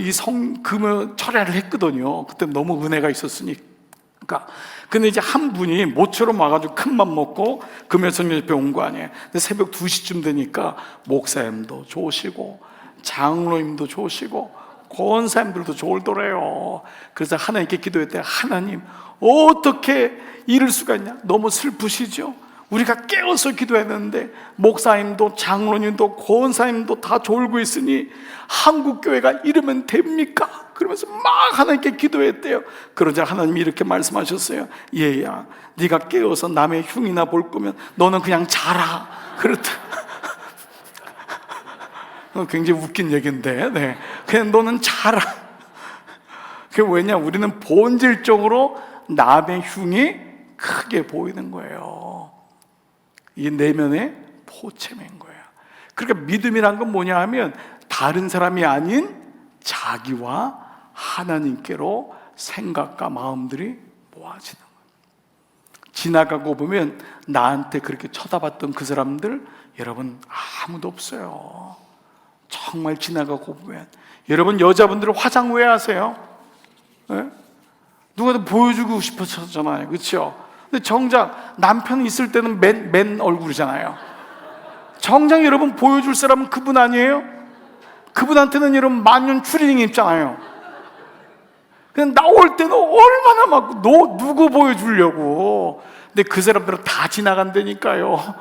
철야를 했거든요. 그때 너무 은혜가 있었으니까. 근데 이제 한 분이 모처럼 와가지고 큰 맘 먹고 금요성령집회 온 거 아니에요. 근데 새벽 2시쯤 되니까 목사님도 좋으시고 장로님도 좋으시고 권사님들도 좋을더래요. 그래서 하나님께 기도했대요. 하나님 어떻게 이럴 수가 있냐? 너무 슬프시죠? 우리가 깨어서 기도했는데 목사님도 장로님도 권사님도 다 졸고 있으니 한국교회가 이러면 됩니까? 그러면서 막 하나님께 기도했대요. 그러자 하나님이 이렇게 말씀하셨어요. 얘야, 네가 깨어서 남의 흉이나 볼 거면 너는 그냥 자라. 그렇다. 굉장히 웃긴 얘기인데, 네. 그냥 너는 자라. 그게 왜냐? 우리는 본질적으로 남의 흉이 크게 보이는 거예요. 이 내면의 포체인 거예요. 그러니까 믿음이란 건 뭐냐 하면 다른 사람이 아닌 자기와 하나님께로 생각과 마음들이 모아지는 거예요. 지나가고 보면 나한테 그렇게 쳐다봤던 그 사람들 여러분 아무도 없어요. 정말 지나가고 보면 여러분 여자분들은 화장 왜 하세요? 네? 누가 보여주고 싶었잖아요. 그렇죠? 근데 정작 남편 있을 때는 맨 얼굴이잖아요. 정작 여러분 보여줄 사람은 그분 아니에요? 그분한테는 여러분 만년 추리닝 입잖아요. 그냥 나올 때는 얼마나 막 누구 보여주려고. 근데 그 사람들은 다 지나간다니까요.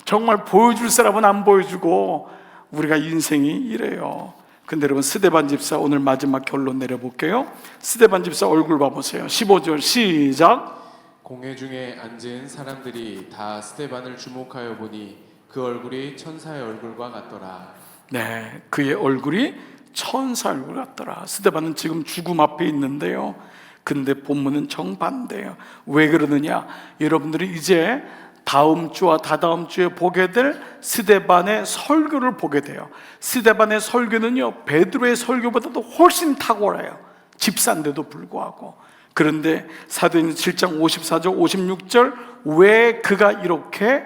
정말 보여줄 사람은 안 보여주고 우리가 인생이 이래요. 근데 여러분 스데반 집사 오늘 마지막 결론 내려볼게요. 스데반 집사 얼굴 봐보세요. 15절 시작. 공회 중에 앉은 사람들이 다 스데반을 주목하여 보니 그 얼굴이 천사의 얼굴과 같더라. 네, 그의 얼굴이 천사 얼굴 같더라. 스데반은 지금 죽음 앞에 있는데요. 근데 본문은 정반대예요. 왜 그러느냐? 여러분들이 이제 다음 주와 다다음 주에 보게 될 스데반의 설교를 보게 돼요. 스데반의 설교는요 베드로의 설교보다도 훨씬 탁월해요. 집사인데도 불구하고. 그런데 사도행전 7장 54절 56절 왜 그가 이렇게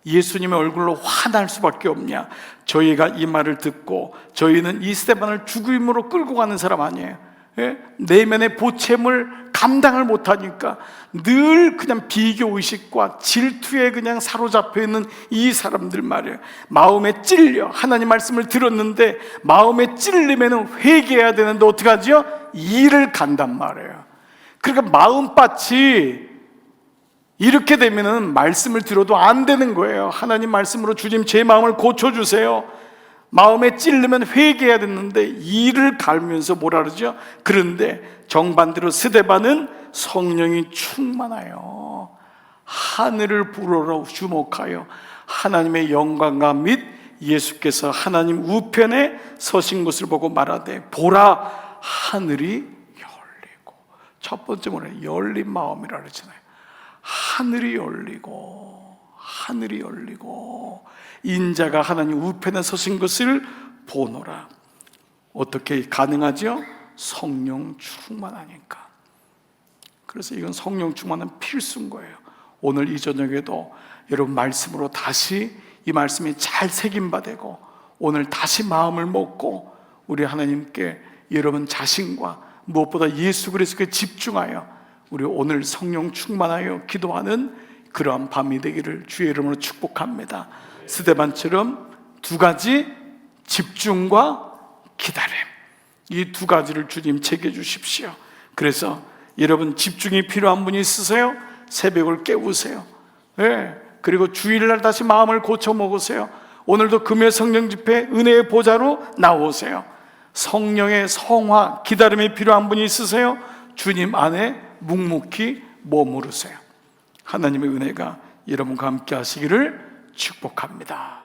예수님의 얼굴로 화날 수밖에 없냐? 저희가 이 말을 듣고 저희는 이 스데반을 죽임으로 끌고 가는 사람 아니에요. 예? 내면의 보채물 감당을 못하니까 늘 그냥 비교의식과 질투에 그냥 사로잡혀 있는 이 사람들 말이에요. 마음에 찔려. 하나님 말씀을 들었는데 마음에 찔리면 회개해야 되는데 어떡하지요? 일을 간단 말이에요. 그러니까 마음밭이 이렇게 되면은 말씀을 들어도 안 되는 거예요. 하나님 말씀으로 주님 제 마음을 고쳐주세요. 마음에 찔르면 회개해야 됐는데 이를 갈면서 뭐라 그러죠? 그런데 정반대로 스데반은 성령이 충만하여 하늘을 불어러 주목하여 하나님의 영광과 및 예수께서 하나님 우편에 서신 것을 보고 말하되 보라 하늘이 열리고. 첫 번째 뭐래요? 열린 마음이라 그러잖아요. 하늘이 열리고 인자가 하나님 우편에 서신 것을 보노라. 어떻게 가능하죠? 성령 충만하니까. 그래서 이건 성령 충만은 필수인 거예요. 오늘 이 저녁에도 여러분 말씀으로 다시 이 말씀이 잘 새김받고 오늘 다시 마음을 먹고 우리 하나님께 여러분 자신과 무엇보다 예수 그리스도에 집중하여 우리 오늘 성령 충만하여 기도하는 그러한 밤이 되기를 주의 이름으로 축복합니다. 스데반처럼 두 가지 집중과 기다림, 이 두 가지를 주님 챙겨주십시오. 그래서 여러분 집중이 필요한 분이 있으세요? 새벽을 깨우세요. 네, 그리고 주일날 다시 마음을 고쳐 먹으세요. 오늘도 금요 성령 집회 은혜의 보좌로 나오세요. 성령의 성화, 기다림이 필요한 분이 있으세요? 주님 안에 묵묵히 머무르세요. 하나님의 은혜가 여러분과 함께 하시기를 축복합니다.